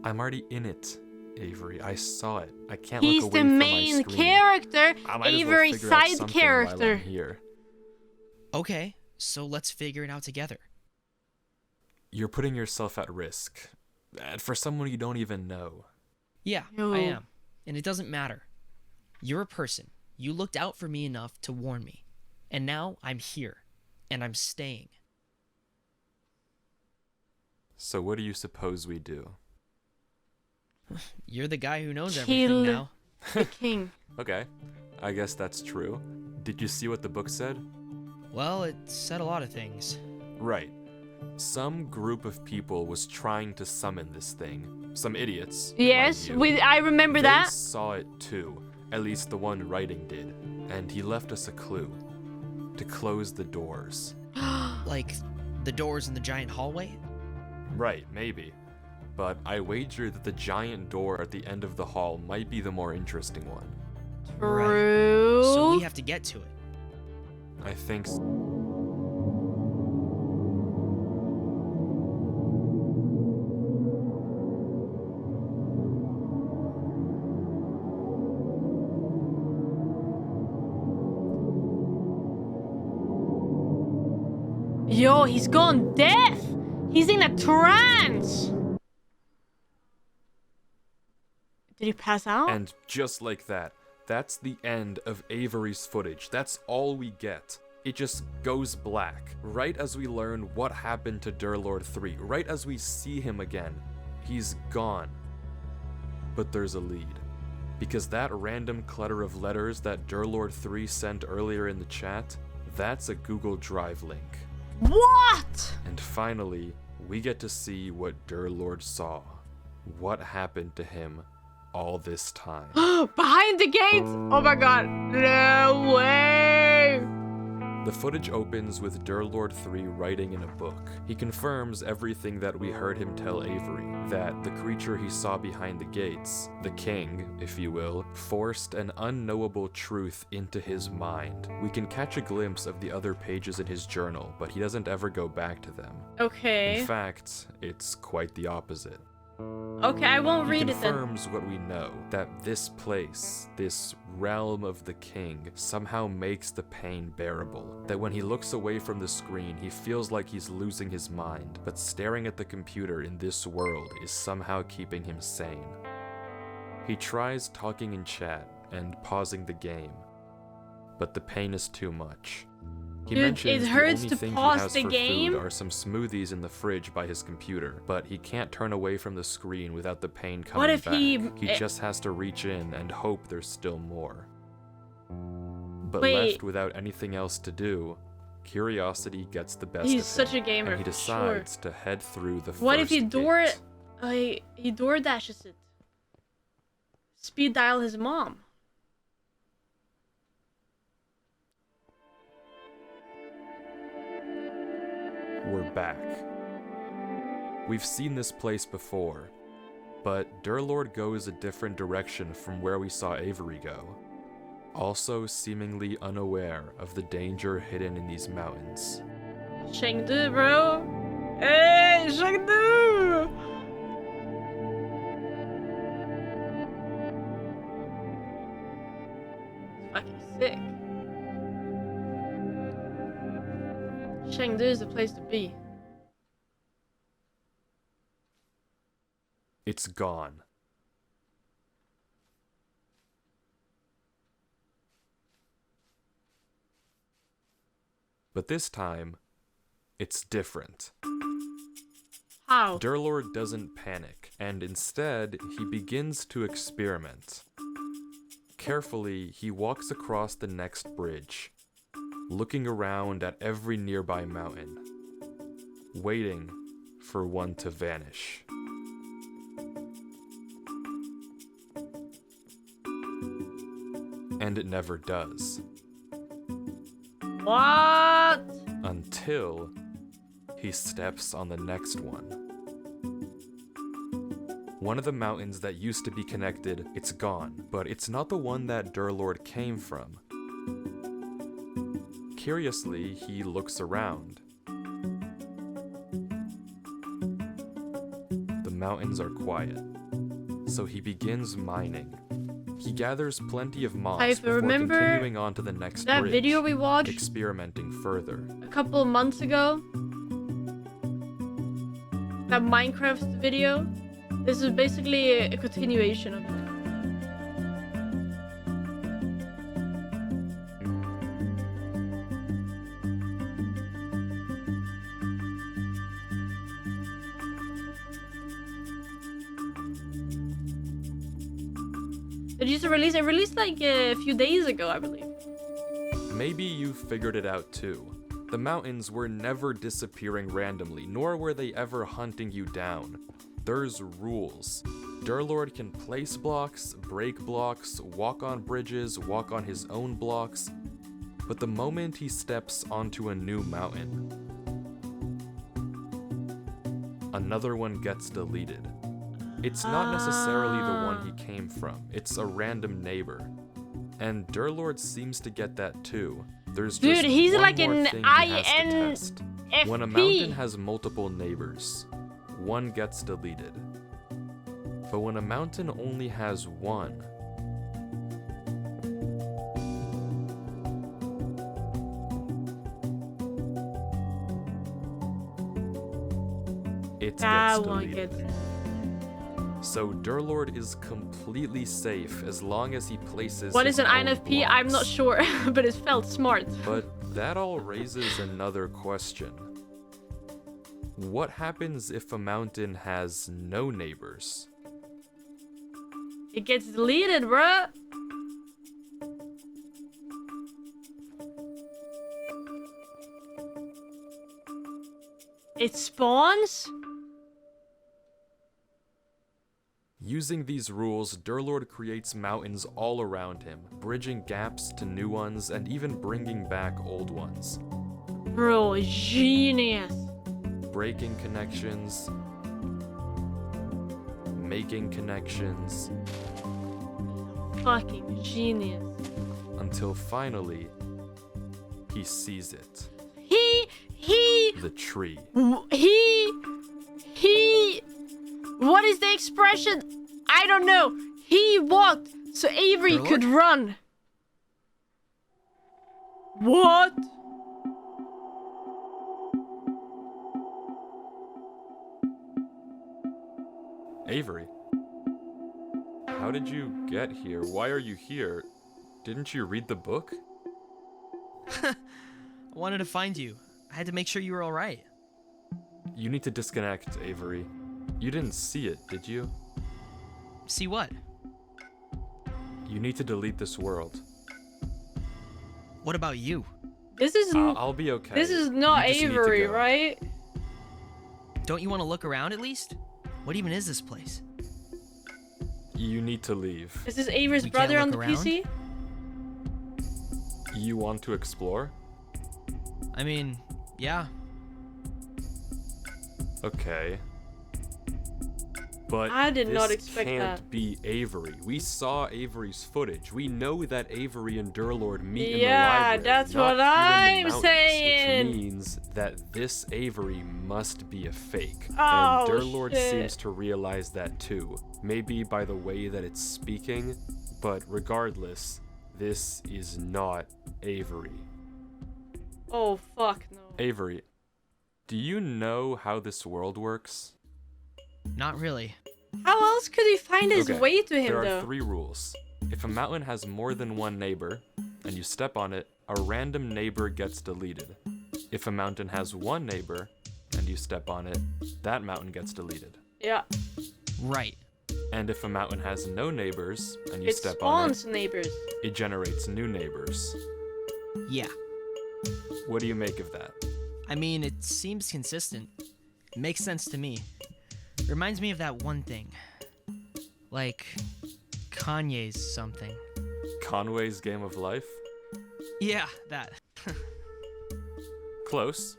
B: I'm already in it, Avery. I saw it. I can't
A: He's
B: look away
A: the
B: from
A: main
B: my screen.
A: character.
B: I might as well
A: Avery
B: figure out
A: side
B: something while
A: character.
B: I'm here.
C: Okay, so let's figure it out together.
B: You're putting yourself at risk. And for someone you don't even know.
C: Yeah,
A: Yo.
C: I am. And it doesn't matter. You're a person. You looked out for me enough to warn me. And now I'm here. And I'm staying.
B: So what do you suppose we do?
C: You're the guy who knows
A: Kill
C: everything now.
A: the king.
B: Okay, I guess that's true. Did you see what the book said?
C: Well, it said a lot of things.
B: Right. Some group of people was trying to summon this thing. Some idiots. mind
A: Yes,
B: you.
A: I remember
B: They
A: that.
B: saw it too. At least the one writing did. And he left us a clue. To close the doors.
C: Like the doors in the giant hallway?
B: Right, maybe. but I wager that the giant door at the end of the hall might be the more interesting one.
A: True.
C: So we have to get to it.
B: I think
A: Yo, he's gone deaf. He's in a trance. Did he pass out?
B: And just like that, that's the end of Avery's footage. That's all we get. It just goes black. Right as we learn what happened to Durlord 3, right as we see him again, he's gone. But there's a lead. Because that random clutter of letters that Durlord 3 sent earlier in the chat, that's a Google Drive link.
A: What?
B: And finally, we get to see what Durlord saw. What happened to him all this time.
A: Behind the gates? Oh my god. No way.
B: The footage opens with Durlord 3 writing in a book. He confirms everything that we heard him tell Avery, that the creature he saw behind the gates, the king, if you will, forced an unknowable truth into his mind. We can catch a glimpse of the other pages in his journal, but he doesn't ever go back to them.
A: Okay.
B: In fact, it's quite the opposite.
A: Okay, I won't
B: He
A: read it then.
B: confirms what we know, that this place, this realm of the king, somehow makes the pain bearable. That when he looks away from the screen, he feels like he's losing his mind, but staring at the computer in this world is somehow keeping him sane. He tries talking in chat and pausing the game, but the pain is too much. He
A: Dude,
B: mentions
A: it hurts
B: the only
A: to
B: thing
A: pause
B: he has
A: the
B: for
A: game.
B: food are some smoothies in the fridge by his computer, but he can't turn away from the screen without the pain coming
A: What if
B: back.
A: he-
B: just has to reach in and hope there's still more. But
A: Wait.
B: left without anything else to do, curiosity gets the best
A: He's
B: of him,
A: such a gamer,
B: and he
A: for
B: decides to head through the
A: What if
B: first
A: he door dashes it? Speed dial his mom.
B: We're back. We've seen this place before, but Durlord goes a different direction from where we saw Avery go, also seemingly unaware of the danger hidden in these mountains.
A: Chengdu, bro. Hey, Chengdu! Fucking sick. Chengdu is the place to be.
B: It's gone. But this time, it's different.
A: How?
B: Durlord doesn't panic, and instead, he begins to experiment. Carefully, he walks across the next bridge, looking around at every nearby mountain, waiting for one to vanish. And it never does.
A: What?
B: Until he steps on the next one. One of the mountains that used to be connected, it's gone, but it's not the one that Durlord came from. Curiously, he looks around. The mountains are quiet, so he begins mining. He gathers plenty of moss
A: I
B: before
A: remember
B: continuing on to the next
A: that
B: bridge,
A: video we watched
B: experimenting further.
A: a couple of months ago. That Minecraft video. This is basically a continuation of it. Did you release? It released like a few days ago, I believe.
B: Maybe you figured it out too. The mountains were never disappearing randomly, nor were they ever hunting you down. There's rules. Durlord can place blocks, break blocks, walk on bridges, walk on his own blocks, but the moment he steps onto a new mountain, another one gets deleted. It's not necessarily the one he came from, it's a random neighbor. And Durlord seems to get that too. There's just
A: Dude, he's
B: one
A: like
B: more
A: an
B: thing he has to test.
A: INFP.
B: When a mountain has multiple neighbors, one gets deleted. But when a mountain only has one, it
A: That
B: gets
A: one
B: deleted.
A: gets.
B: So Durlord is completely safe as long as he places
A: What
B: his
A: is an
B: own
A: INFP? I'm not
B: blocks.
A: sure, but it felt smart.
B: But that all raises another question. What happens if a mountain has no neighbors?
A: It gets deleted, bruh. It spawns?
B: Using these rules, Durlord creates mountains all around him, bridging gaps to new ones and even bringing back old ones.
A: Bro, genius.
B: Breaking connections, making connections,
A: Fucking genius.
B: until finally, he sees it. The tree.
A: What is the expression? I don't know. He walked so Avery
C: Durlord?
A: could run. What?
B: Avery, how did you get here? Why are you here? Didn't you read the book?
C: I wanted to find you. I had to make sure you were alright.
B: You need to disconnect, Avery. You didn't see it, did you?
C: See what?
B: You need to delete this world.
C: What about you?
A: This is
B: I'll be okay.
A: this is not
B: You just need to
A: Avery,
B: go.
A: right?
C: Don't you want to look around at least? What even is this place?
B: You need to leave.
A: Is this Avery's
C: We can't
A: brother on the
C: look around?
A: PC?
B: You want to explore?
C: I mean, yeah.
B: Okay. But
A: I did not
B: this
A: expect
B: can't
A: that.
B: be Avery. We saw Avery's footage. We know that Avery and Durlord meet in the
A: Yeah,
B: library.
A: that's
B: not
A: what
B: here in the
A: I'm
B: mountains,
A: saying.
B: Which means that this Avery must be a fake.
A: Oh,
B: and Durlord
A: shit.
B: seems to realize that too. Maybe by the way that it's speaking, but regardless, this is not Avery.
A: Oh fuck no.
B: Avery, do you know how this world works?
C: Not really.
A: How else could he find his
B: Okay,
A: way to him
B: there are
A: though?
B: 3 rules. If a mountain has more than one neighbor, and you step on it, a random neighbor gets deleted. If a mountain has one neighbor, and you step on it, that mountain gets deleted.
A: Yeah.
C: Right.
B: And if a mountain has no neighbors, and you
A: It
B: step on
A: spawns neighbors.
B: it, it generates new neighbors.
C: Yeah.
B: What do you make of that?
C: I mean, it seems consistent. It makes sense to me. Reminds me of that one thing. Like, Kanye's something.
B: Conway's Game of Life?
C: Yeah, that.
B: Close.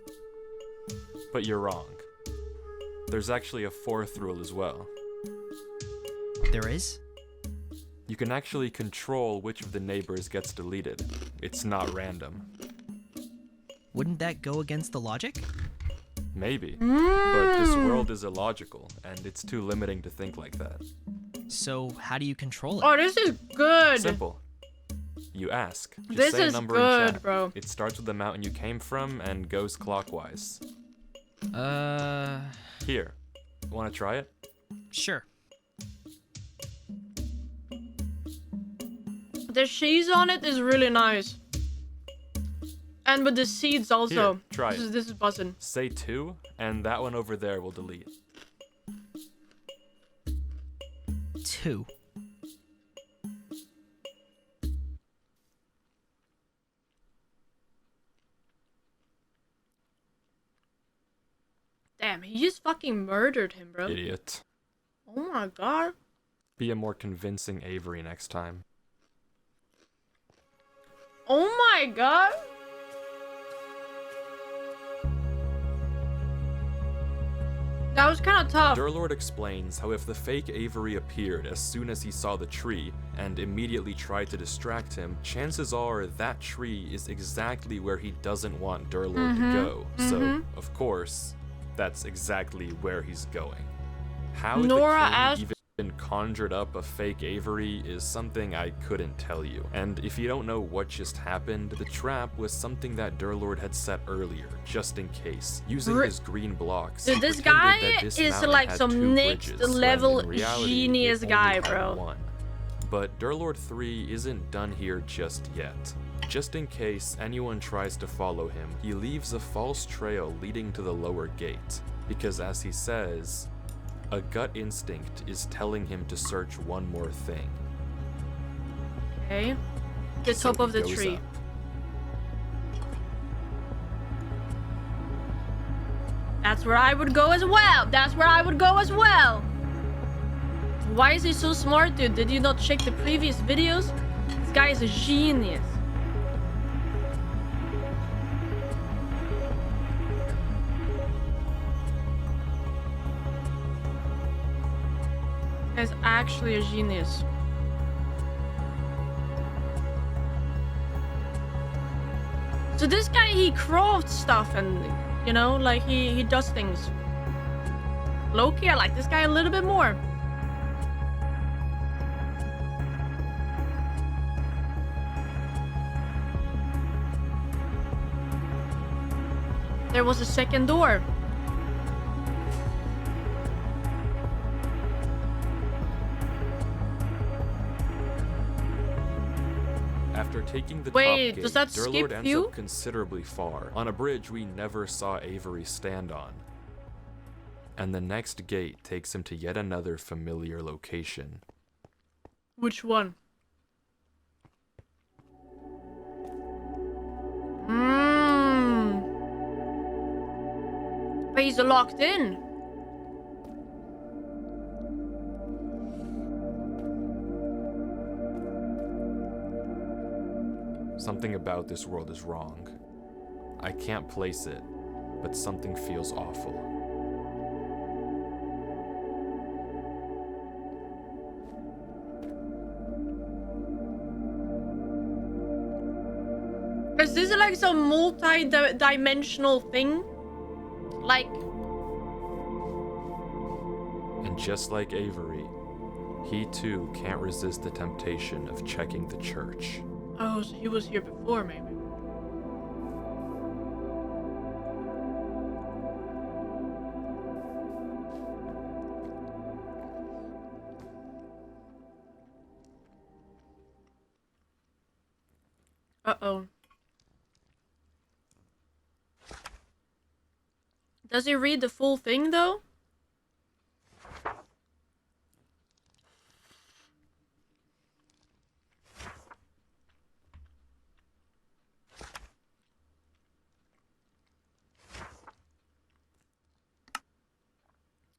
B: But you're wrong. There's actually a 4th rule as well.
C: There is?
B: You can actually control which of the neighbors gets deleted. It's not random.
C: Wouldn't that go against the logic?
B: Maybe. But this world is illogical, and it's too limiting to think like that.
C: So, how do you control it?
A: Oh, this is good.
B: Simple. You ask. Just
A: This
B: say a
A: is
B: number in
A: good,
B: chat.
A: bro.
B: It starts with the mountain you came from and goes clockwise. Here. Wanna try it?
C: Sure.
A: The cheese on it is really nice. And with the seeds also.
B: Here, try it.
A: This is buzzing.
B: Say 2, and that one over there will delete.
C: 2.
A: Damn, he just fucking murdered him, bro.
B: Idiot.
A: Oh my god.
B: Be a more convincing Avery next time.
A: Oh my god. That was kind of tough.
B: Durlord explains how if the fake Avery appeared as soon as he saw the tree and immediately tried to distract him, chances are that tree is exactly where he doesn't want Durlord to go. So, of course, that's exactly where he's going. How
A: Nora
B: the king even conjured up a fake Avery is something I couldn't tell you. And if you don't know what just happened, the trap was something that Durlord had set earlier, just in case, using his green blocks.
A: Dude, this guy is like some next level genius guy, bro.
B: One. But Durlord 3 isn't done here just yet. Just in case anyone tries to follow him, he leaves a false trail leading to the lower gate, because as he says, a gut instinct is telling him to search one more thing.
A: Okay. The top of the tree.
B: Up.
A: That's where I would go as well. That's where I would go as well. Why is he so smart, dude? Did you not check the previous videos? This guy is a genius. This guy's actually a genius. So this guy, he crafts stuff and, you know, like he does things. Low-key, I like this guy a little bit more. There was a second door.
B: After taking the
A: Wait,
B: top gate,
A: does that
B: Durlord
A: skip
B: ends
A: you?
B: up considerably far, on a bridge we never saw Avery stand on. And the next gate takes him to yet another familiar location.
A: Which one? But he's locked in.
B: Something about this world is wrong. I can't place it, but something feels awful.
A: Is this like some multi-dimensional thing? Like...
B: And just like Avery, he too can't resist the temptation of checking the church.
A: Oh, so he was here before, maybe. Uh-oh. Does he read the full thing, though?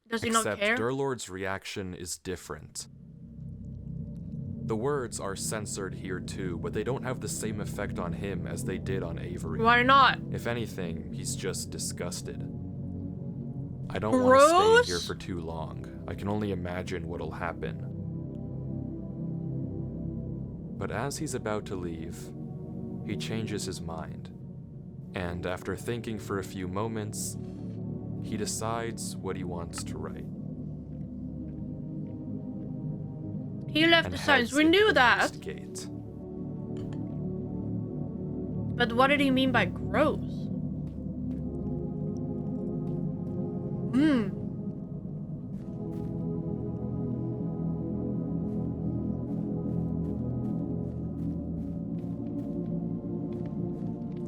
A: Does he not care?
B: Except Durlord's reaction is different. The words are censored here too, but they don't have the same effect on him as they did on Avery.
A: Why not?
B: If anything, he's just disgusted. I don't want to stay here for too long. I can only imagine what'll happen. But as he's about to leave, he changes his mind. And after thinking for a few moments, he decides what he wants to write.
A: He left the signs. We knew that.
B: Gate.
A: But what did he mean by gross?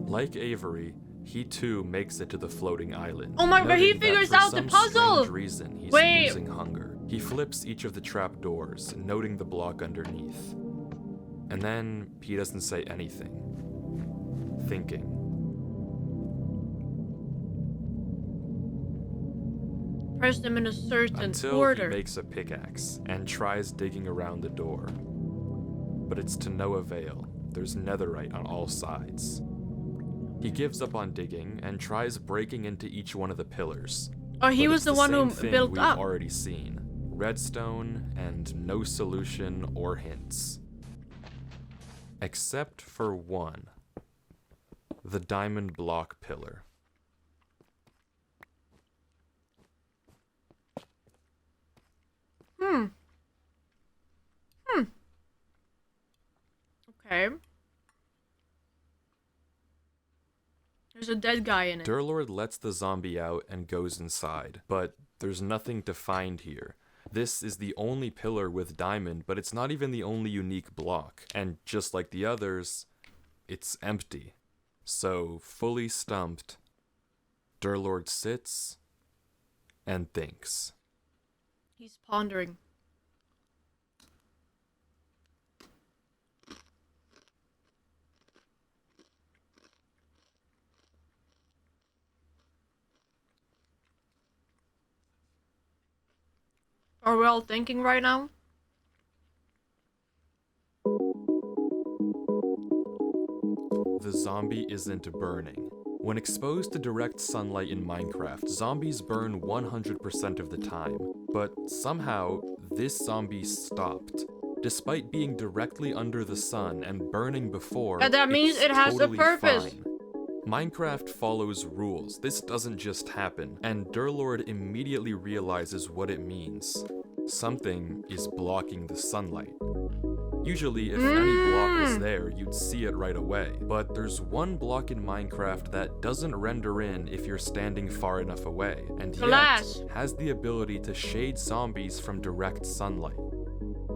B: Like Avery, he too makes it to the floating island.
A: Oh my god, he
B: noting that
A: figures
B: for
A: out the
B: some
A: puzzle!
B: strange reason, he's
A: Wait.
B: losing hunger. He flips each of the trap doors, noting the block underneath. And then he doesn't say anything. Thinking.
A: Press them in a certain
B: Until
A: order.
B: he makes a pickaxe and tries digging around the door. But it's to no avail. There's netherite on all sides. He gives up on digging and tries breaking into each one of the pillars,
A: Oh, he
B: But
A: was
B: it's
A: the one
B: same
A: who
B: thing
A: built
B: we've
A: up.
B: already seen. Redstone and no solution or hints. Except for one. The diamond block pillar.
A: Okay. There's a dead guy in it.
B: Durlord lets the zombie out and goes inside, but there's nothing to find here. This is the only pillar with diamond, but it's not even the only unique block. And just like the others, it's empty. So, fully stumped, Durlord sits and thinks.
A: He's pondering. Are we all thinking right now?
B: The zombie isn't burning. When exposed to direct sunlight in Minecraft, zombies burn 100% of the time. But somehow, this zombie stopped. Despite being directly under the sun and burning before,
A: And that means
B: it's
A: it has a
B: totally
A: purpose.
B: fine. Minecraft follows rules. This doesn't just happen, and Durlord immediately realizes what it means. Something is blocking the sunlight. Usually, if any block was there, you'd see it right away. But there's one block in Minecraft that doesn't render in if you're standing far enough away, and
A: Glass.
B: yet has the ability to shade zombies from direct sunlight.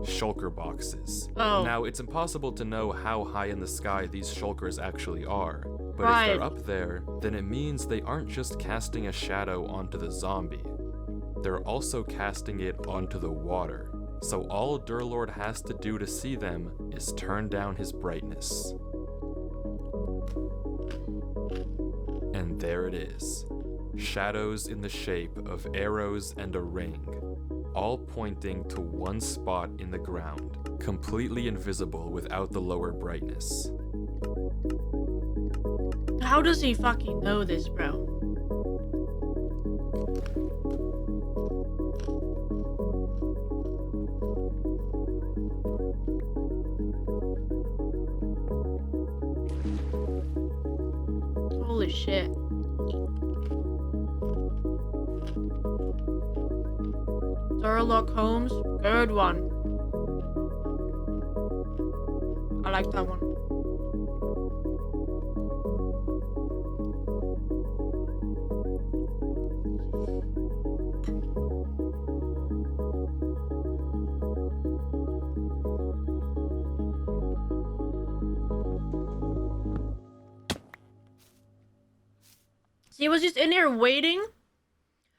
B: Shulker boxes.
A: Oh.
B: Now, it's impossible to know how high in the sky these shulkers actually are, but
A: Right.
B: if they're up there, then it means they aren't just casting a shadow onto the zombie. They're also casting it onto the water. So all Durlord has to do to see them is turn down his brightness. And there it is. Shadows in the shape of arrows and a ring, all pointing to one spot in the ground, completely invisible without the lower brightness.
A: How does he fucking know this, bro? Holy shit. Sherlock Holmes, good one. I like that one. He was just in here waiting.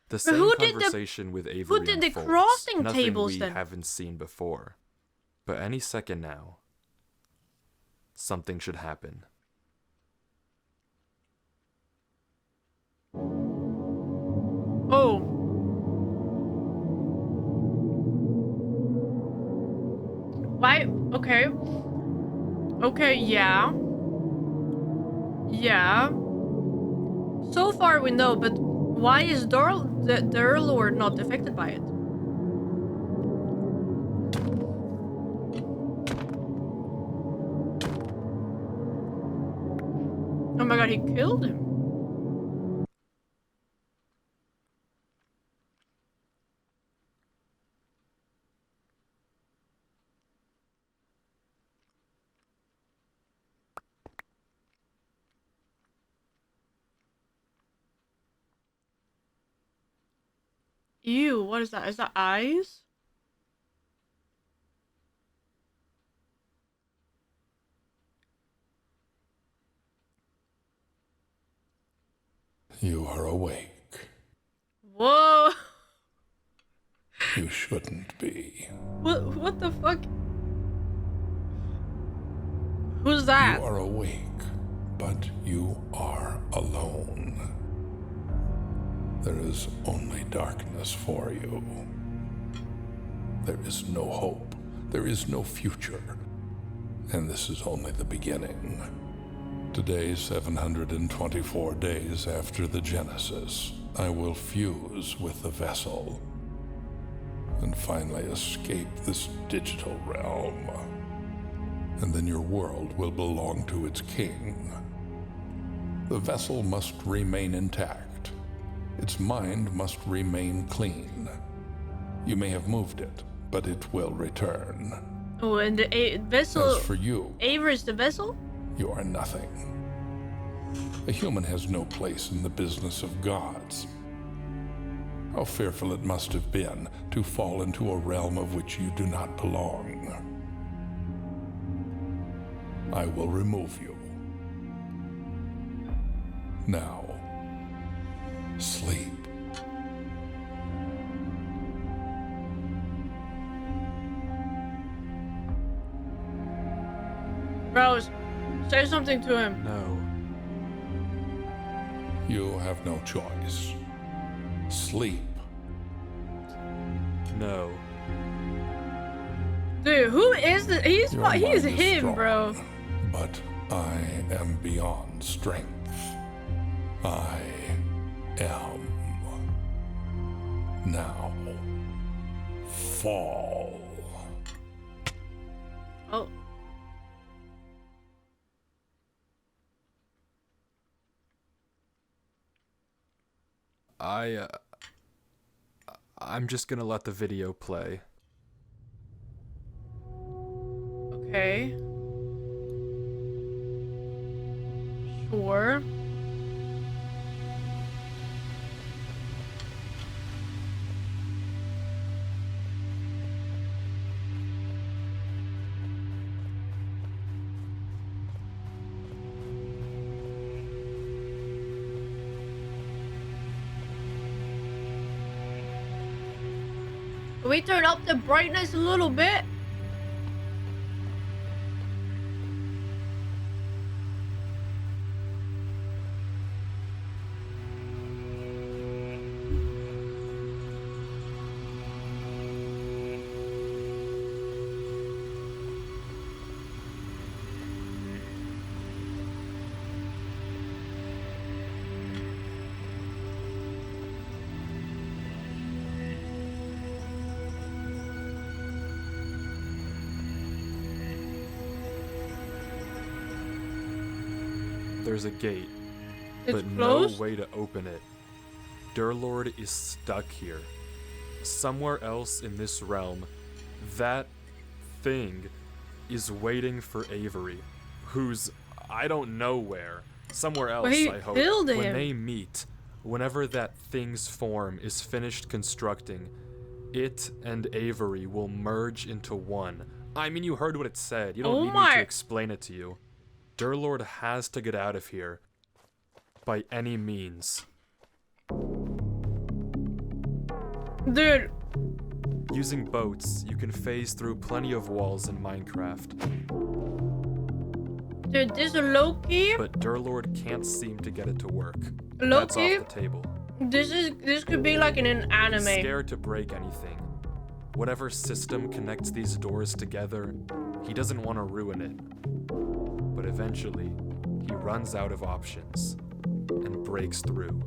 B: The same
A: who did the-
B: conversation with Avery
A: who did the
B: unfolds.
A: crossing
B: Nothing
A: tables
B: we
A: then?
B: haven't seen before. But any second now, something should happen.
A: Oh. Why? Okay. Okay, yeah. Yeah. So far we know, but why is Durlord not affected by it? Oh my god, he killed him. Ew, what is that? Is that eyes?
G: You are awake.
A: Whoa!
G: You shouldn't be.
A: What the fuck? Who's that?
G: You are awake, but you are alone. There is only darkness for you. There is no hope. There is no future. And this is only the beginning. Today, 724 days after the Genesis, I will fuse with the vessel and finally escape this digital realm. And then your world will belong to its king. The vessel must remain intact. Its mind must remain clean. You may have moved it, but it will return.
A: Oh, and the vessel...
G: As for you,
A: Avery's the vessel?
G: you are nothing. A human has no place in the business of gods. How fearful it must have been to fall into a realm of which you do not belong. I will remove you. Now, sleep.
A: Rose, say something to him.
B: No.
G: You have no choice. Sleep.
B: No.
A: Dude, who is this? He's
G: Your mind is
A: him,
G: strong,
A: bro.
G: But I am beyond strength. I am. Now, fall.
A: Oh.
B: I'm just gonna let the video play.
A: Okay. Sure. Can we turn up the brightness a little bit?
B: There's a gate,
A: It's
B: but
A: closed?
B: no way to open it. Durlord is stuck here. Somewhere else in this realm, that thing is waiting for Avery, who's, I don't know where. Somewhere else,
A: Wait,
B: I hope.
A: killed
B: When
A: him.
B: they meet, whenever that thing's form is finished constructing, it and Avery will merge into one. I mean, you heard what it said. You don't
A: Oh
B: need me
A: my-
B: to explain it to you. Durlord has to get out of here. By any means.
A: Dude,
B: Using boats, you can phase through plenty of walls in Minecraft.
A: dude, this is low-key.
B: But Durlord can't seem to get it to work. That's
A: Low-key.
B: off the table.
A: This could be like in an anime.
B: He's scared to break anything. Whatever system connects these doors together, he doesn't want to ruin it. But eventually, he runs out of options and breaks through.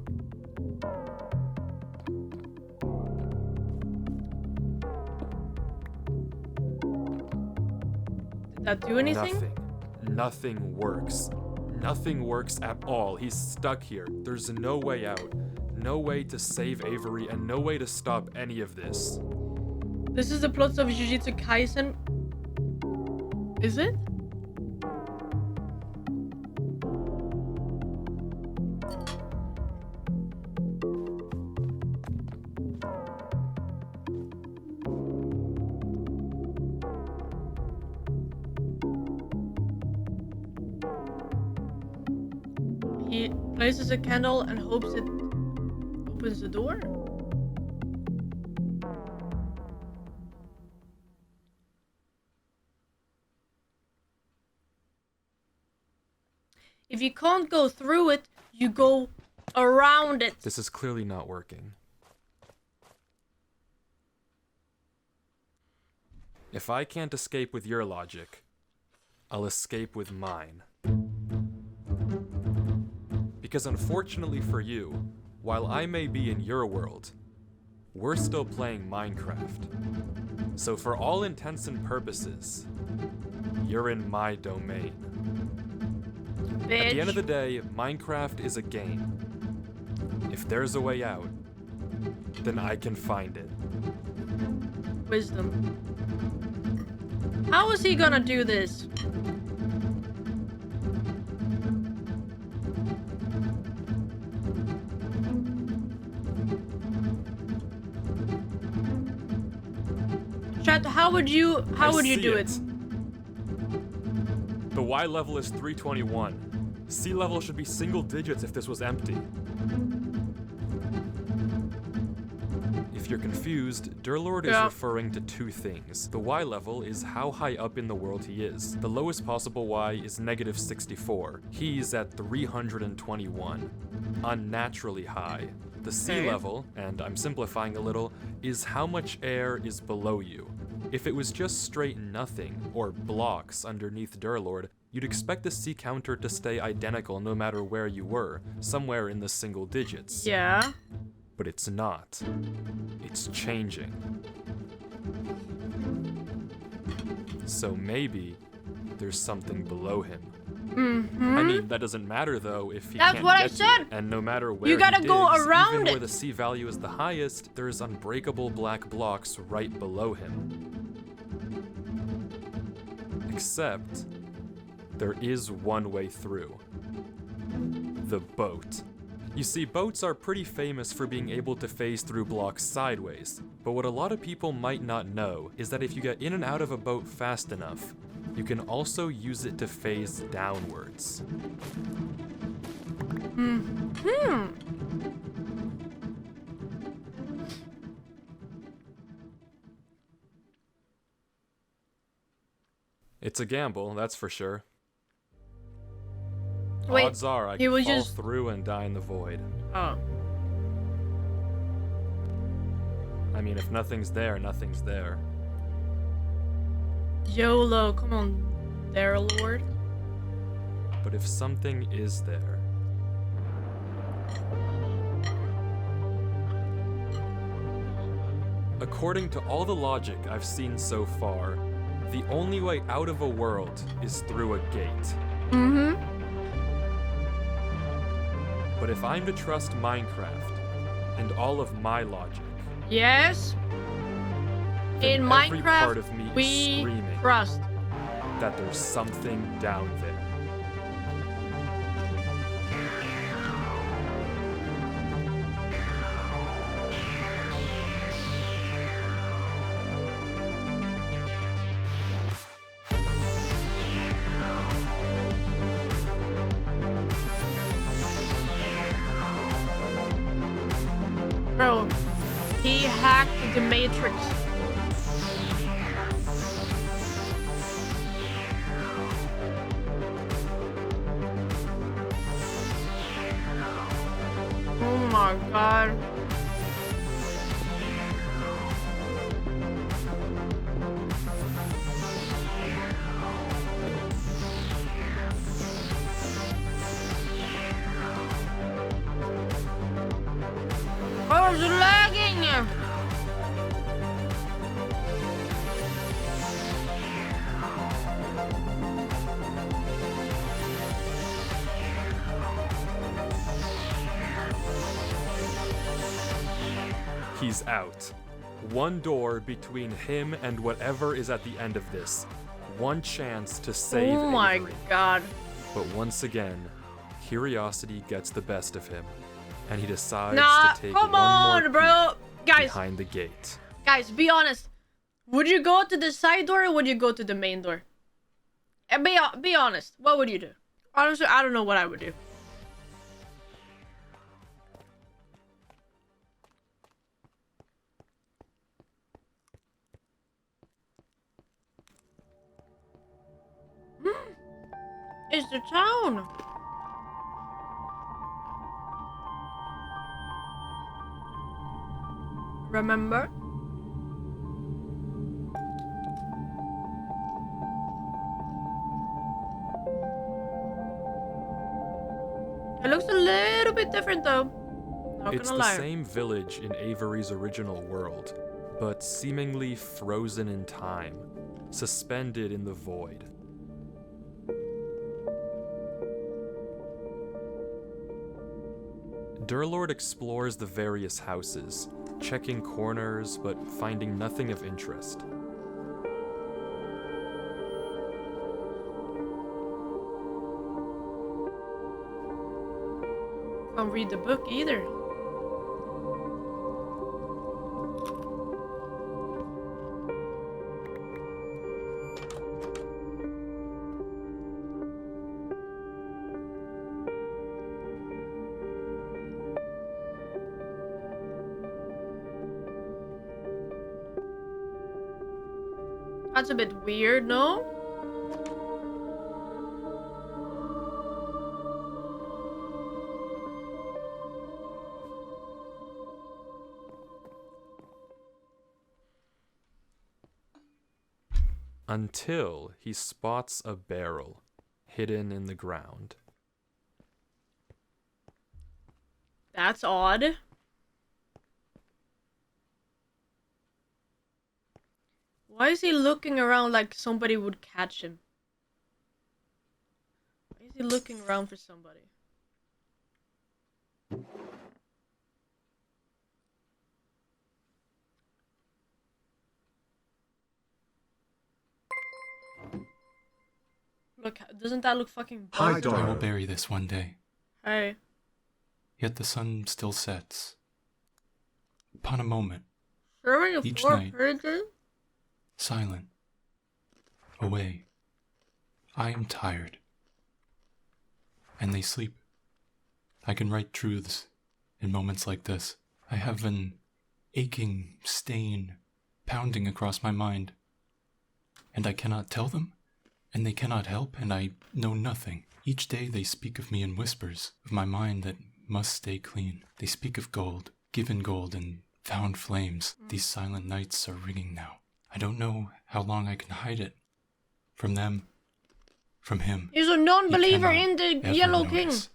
A: Did that do anything?
B: Nothing works. Nothing works at all. He's stuck here. There's no way out. No way to save Avery and no way to stop any of this.
A: This is the plot of Jujutsu Kaisen. Is it? He places a candle and hopes it opens the door. If you can't go through it, you go around it.
B: This is clearly not working. If I can't escape with your logic, I'll escape with mine. Because unfortunately for you, while I may be in your world, we're still playing Minecraft. So for all intents and purposes, you're in my domain.
A: Bitch.
B: At the end of the day, Minecraft is a game. If there's a way out, then I can find it.
A: Wisdom. How is he gonna do this? Chat, how would you do it?
B: The Y level is 321. Sea level should be single digits if this was empty. If you're confused, Durlord is referring to two things. The Y level is how high up in the world he is. The lowest possible Y is -64. He's at 321. Unnaturally high. The sea level, and I'm simplifying a little, is how much air is below you. If it was just straight nothing, or blocks underneath Durlord, you'd expect the sea counter to stay identical no matter where you were, somewhere in the single digits.
A: Yeah.
B: But it's not. It's changing. So maybe there's something below him. I mean, that doesn't matter though if he
A: That's
B: can't
A: what I
B: get to
A: said.
B: it. And no matter where
A: You gotta
B: he
A: go
B: digs,
A: around
B: even
A: it.
B: where the sea value is the highest, there's unbreakable black blocks right below him. Except, there is one way through. The boat. You see, boats are pretty famous for being able to phase through blocks sideways, but what a lot of people might not know is that if you get in and out of a boat fast enough, you can also use it to phase downwards. It's a gamble, that's for sure.
A: Wait,
B: Odds are I
A: he
B: can
A: was
B: fall
A: just-
B: through and die in the void.
A: Oh.
B: I mean, if nothing's there, nothing's there.
A: YOLO, come on, Lord.
B: But if something is there, according to all the logic I've seen so far, the only way out of a world is through a gate. But if I'm to trust Minecraft and all of my logic,
A: Yes.
B: then
A: In
B: every part
A: Minecraft,
B: of me is
A: we
B: screaming
A: trust.
B: that there's something down there.
A: Bro, he hacked the Matrix. Oh my god. Oh, it's lagging!
B: He's out. One door between him and whatever is at the end of this. One chance to save
A: Oh my
B: Avery.
A: god.
B: But once again, curiosity gets the best of him, and he decides
A: Nah,
B: to take
A: come
B: one
A: on,
B: more
A: bro.
B: peek
A: Guys,
B: behind the gate.
A: guys, be honest. Would you go to the side door or would you go to the main door? And be honest. What would you do? Honestly, I don't know what I would do. It's the town. Remember? It looks a little bit different though. Not
B: It's
A: gonna
B: the
A: lie.
B: same village in Avery's original world, but seemingly frozen in time, suspended in the void. Durlord explores the various houses, checking corners but finding nothing of interest.
A: Can't read the book either. That's a bit weird, no?
B: Until he spots a barrel hidden in the ground.
A: That's odd. Why is he looking around like somebody would catch him? Why is he looking around for somebody? Look, doesn't that look fucking
D: Hi,
A: bugged?
D: Doro.
F: I will bury this one day.
A: Hey.
F: Yet the sun still sets. Upon a moment,
A: Showing a
F: Each
A: 4
F: night.
A: pages?
F: silent, away. I am tired. And they sleep. I can write truths in moments like this. I have an aching stain pounding across my mind. And I cannot tell them, and they cannot help, and I know nothing. Each day they speak of me in whispers, of my mind that must stay clean. They speak of gold, given gold, and found flames. These silent nights are ringing now. I don't know how long I can hide it. From them, from him.
A: He's a non-believer
F: You
A: in the
F: cannot ever
A: Yellow King.
F: notice.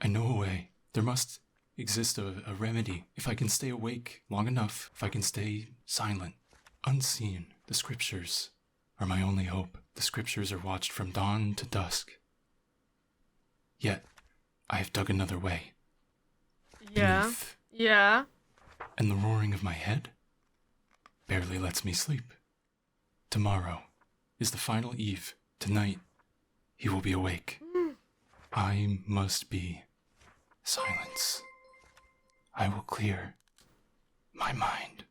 F: I know a way. There must exist a remedy. If I can stay awake long enough, if I can stay silent, unseen. The scriptures are my only hope. The scriptures are watched from dawn to dusk. Yet, I have dug another way.
A: Yeah.
F: Beneath,
A: Yeah.
F: and the roaring of my head barely lets me sleep. Tomorrow is the final eve. Tonight, he will be awake. I must be silence. I will clear my mind.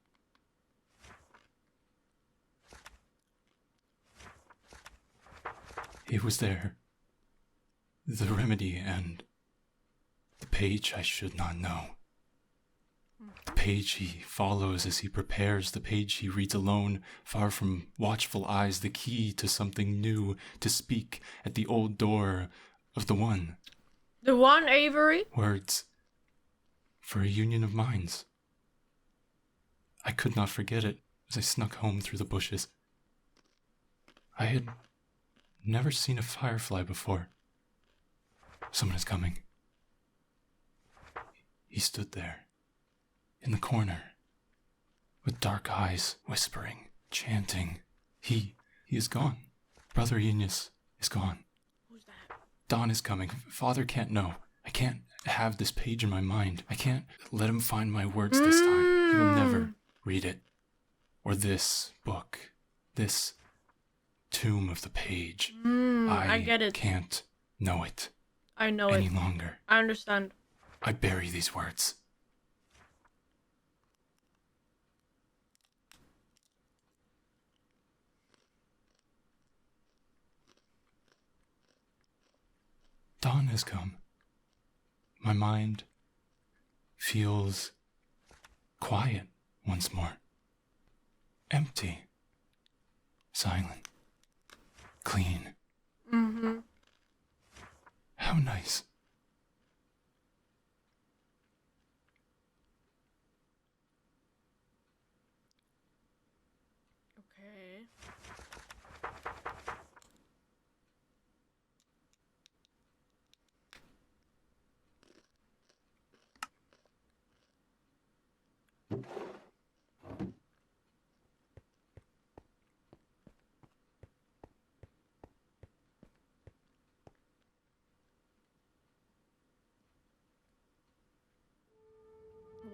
F: It was there. The remedy and the page I should not know. The page he follows as he prepares, the page he reads alone, far from watchful eyes, the key to something new, to speak at the old door of the one.
A: The one, Avery?
F: Words for a union of minds. I could not forget it as I snuck home through the bushes. I had never seen a firefly before. Someone is coming. He stood there, in the corner, with dark eyes, whispering, chanting. He is gone. Brother Eunice is gone.
A: Who's that?
F: Dawn is coming. Father can't know. I can't have this page in my mind. I can't let him find my words this time. He will never read it. Or this book. This tomb of the page.
A: I get it.
F: Can't know it
A: I know
F: any
A: it.
F: longer.
A: I understand.
F: I bury these words. Dawn has come. My mind feels quiet once more. Empty. Silent. Clean.
A: Mm-hmm.
F: How nice.
A: Okay.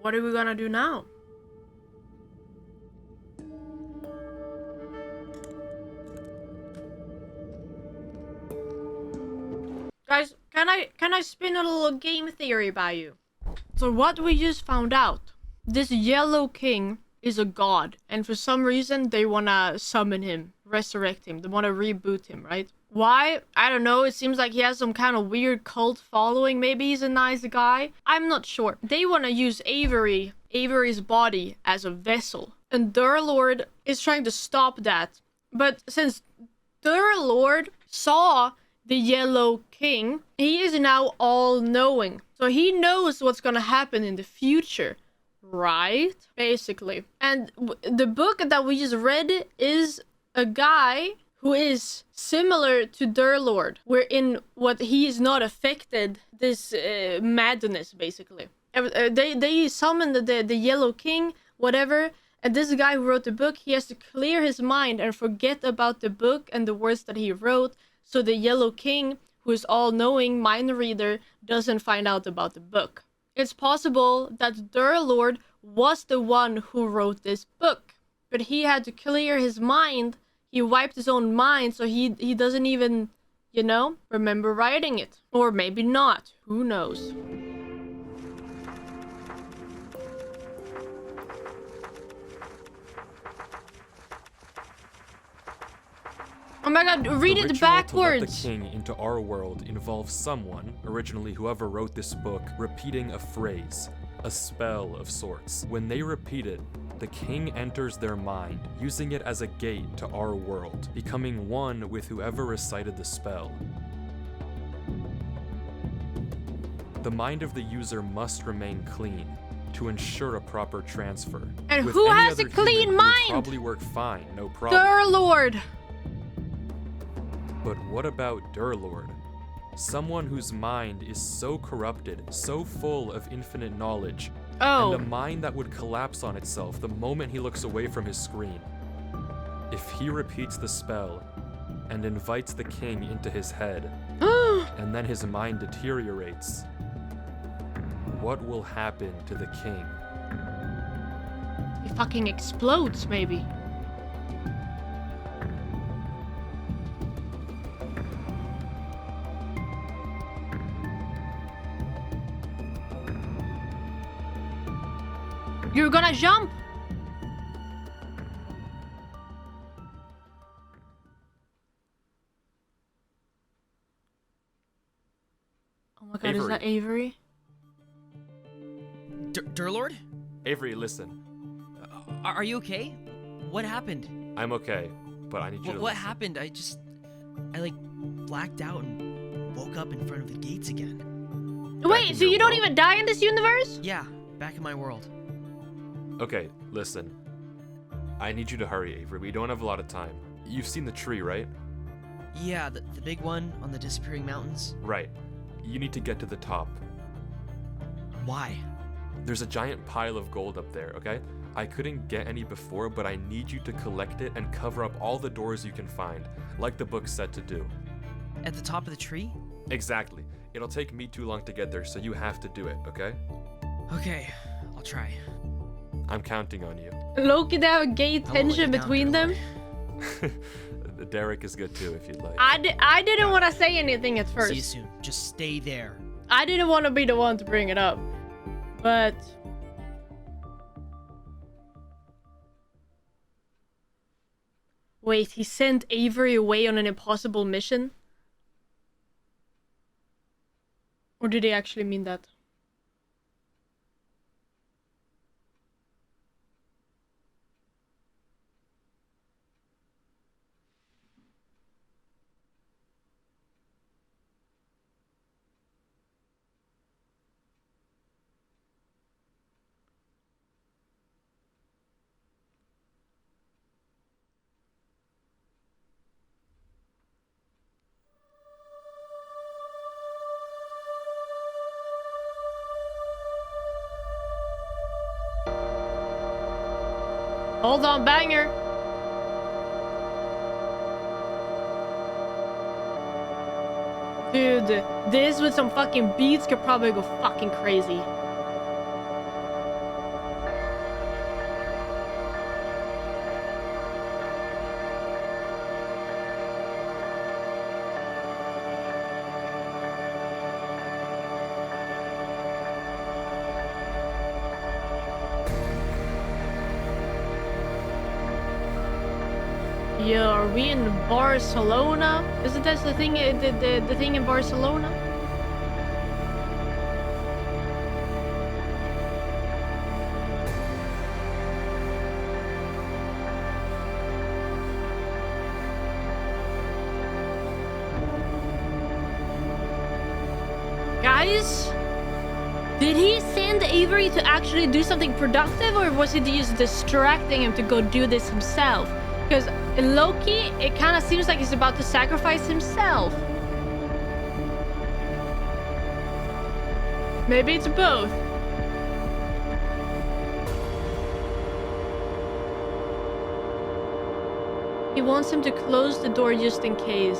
A: What are we gonna do now? Guys, can I spin a little game theory by you? So what we just found out, this Yellow King is a god, and for some reason they wanna summon him, resurrect him, they wanna reboot him, right? Why? I don't know, it seems like he has some kind of weird cult following, maybe he's a nice guy, I'm not sure. They wanna use Avery's body as a vessel, and Durlord is trying to stop that. But since Durlord saw the Yellow King, he is now all-knowing. So he knows what's gonna happen in the future, right? Basically. And the book that we just read is a guy who is similar to Durlord, wherein what he is not affected, this madness, basically. They summoned the Yellow King, whatever, and this guy who wrote the book, he has to clear his mind and forget about the book and the words that he wrote, so the Yellow King, who is all-knowing, mind reader, doesn't find out about the book. It's possible that Durlord was the one who wrote this book, but he had to clear his mind. He wiped his own mind, so he doesn't even, you know, remember writing it. Or maybe not. Who knows? Oh my god, read it backwards!
B: To let the king into our world involves someone, originally whoever wrote this book, repeating a phrase, a spell of sorts. When they repeat it, the king enters their mind, using it as a gate to our world, becoming one with whoever recited the spell. The mind of the user must remain clean to ensure a proper transfer.
A: And
B: With
A: who
B: any
A: has a
B: other
A: clean
B: human, it would
A: mind?
B: probably work fine, no problem.
A: Durlord!
B: But what about Durlord? Someone whose mind is so corrupted, so full of infinite knowledge,
A: Oh.
B: and a mind that would collapse on itself the moment he looks away from his screen. If he repeats the spell and invites the king into his head, and then his mind deteriorates, what will happen to the king?
A: He fucking explodes, maybe. You're gonna jump! Oh my god, is that Avery?
C: Durlord?
B: Avery, listen.
C: Are you okay? What happened?
B: I'm okay, but I need you to
C: What
B: listen.
C: happened? I like blacked out and woke up in front of the gates again.
A: Wait,
B: in
A: so
B: your
A: you don't
B: world?
A: even die in this universe?
C: Yeah, back in my world.
B: Okay, listen. I need you to hurry, Avery. We don't have a lot of time. You've seen the tree, right?
C: Yeah, the big one on the disappearing mountains.
B: Right. You need to get to the top.
C: Why?
B: There's a giant pile of gold up there, okay? I couldn't get any before, but I need you to collect it and cover up all the doors you can find, like the book said to do.
C: At the top of the tree?
B: Exactly. It'll take me too long to get there, so you have to do it, okay?
C: Okay, I'll try.
B: I'm counting on you.
A: Loki, they have a gay
C: I won't let
A: tension
C: you down,
A: between them.
C: Durlord.
B: Derek is good too, if you'd like.
A: I didn't want to say anything at
C: See you
A: first.
C: soon. Just stay there.
A: I didn't want to be the one to bring it up. But... Wait, he sent Avery away on an impossible mission? Or did he actually mean that? Hold on, banger. Dude, this with some fucking beats could probably go fucking crazy. Yo, are we in Barcelona? Isn't this the thing? The thing in Barcelona? Guys, did he send Avery to actually do something productive, or was he just distracting him to go do this himself? Because Loki, it kind of seems like he's about to sacrifice himself. Maybe it's both. He wants him to close the door just in case.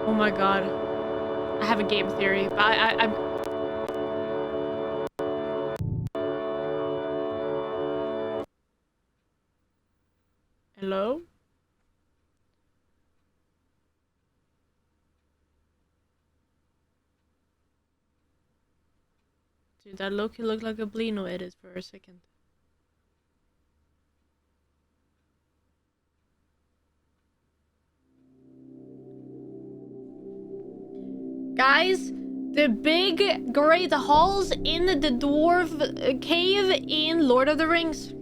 A: Oh my god. I have a game theory, but I'm... Hello? Dude, that Loki looked like a Blino edit for a second. Guys, the big great halls in the dwarf cave in Lord of the Rings.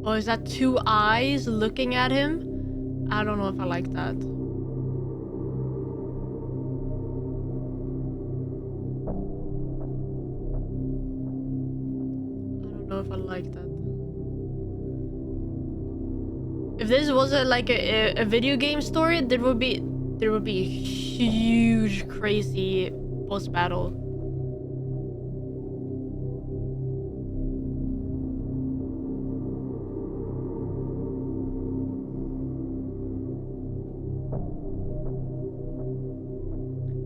A: Oh, is that two eyes looking at him? I don't know if I like that. I don't know if I like that. If this was like a video game story, there would be a huge, crazy boss battle.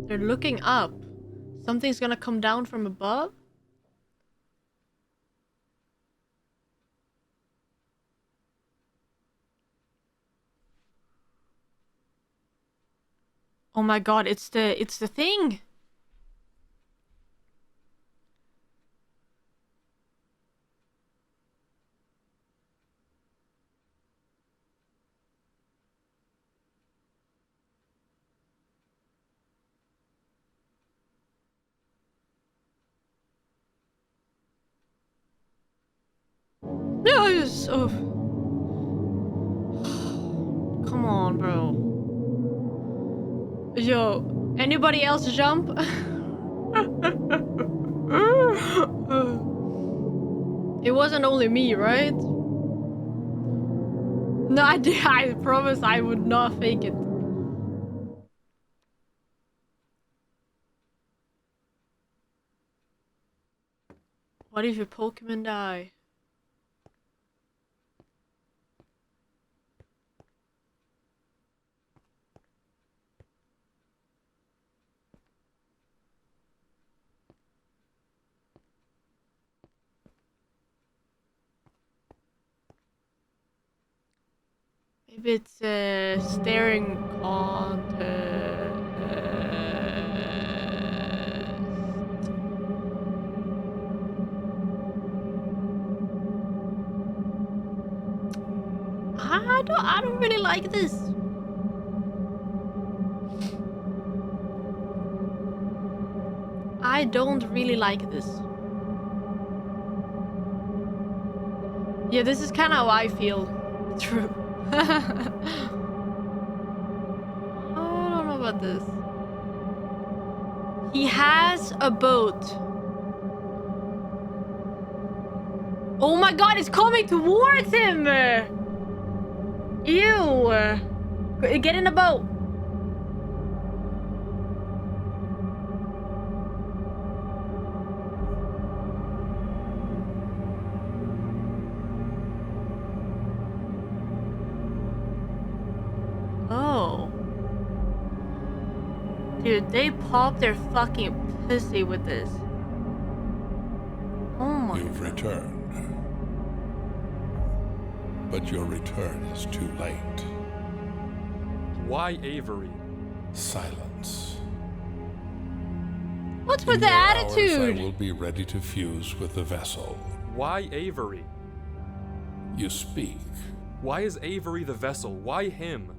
A: They're looking up. Something's gonna come down from above? Oh my god, it's the thing! No, it's so... Come on, bro. Yo, anybody else jump? It wasn't only me, right? No, I promise I would not fake it. What if your Pokemon die? Maybe it's staring contest. I don't really like this. I don't really like this. Yeah, this is kind of how I feel. True. I don't know about this. He has a boat. Oh my god, it's coming towards him! Ew! Get in the boat! Dude, they pop their fucking pussy with this. Oh my
G: You've
A: god.
G: returned. But your return is too late.
B: Why Avery?
G: Silence.
A: What's with
G: In
A: the
G: your hours,
A: attitude?
G: I will be ready to fuse with the vessel.
B: Why Avery?
G: You speak.
B: Why is Avery the vessel? Why him?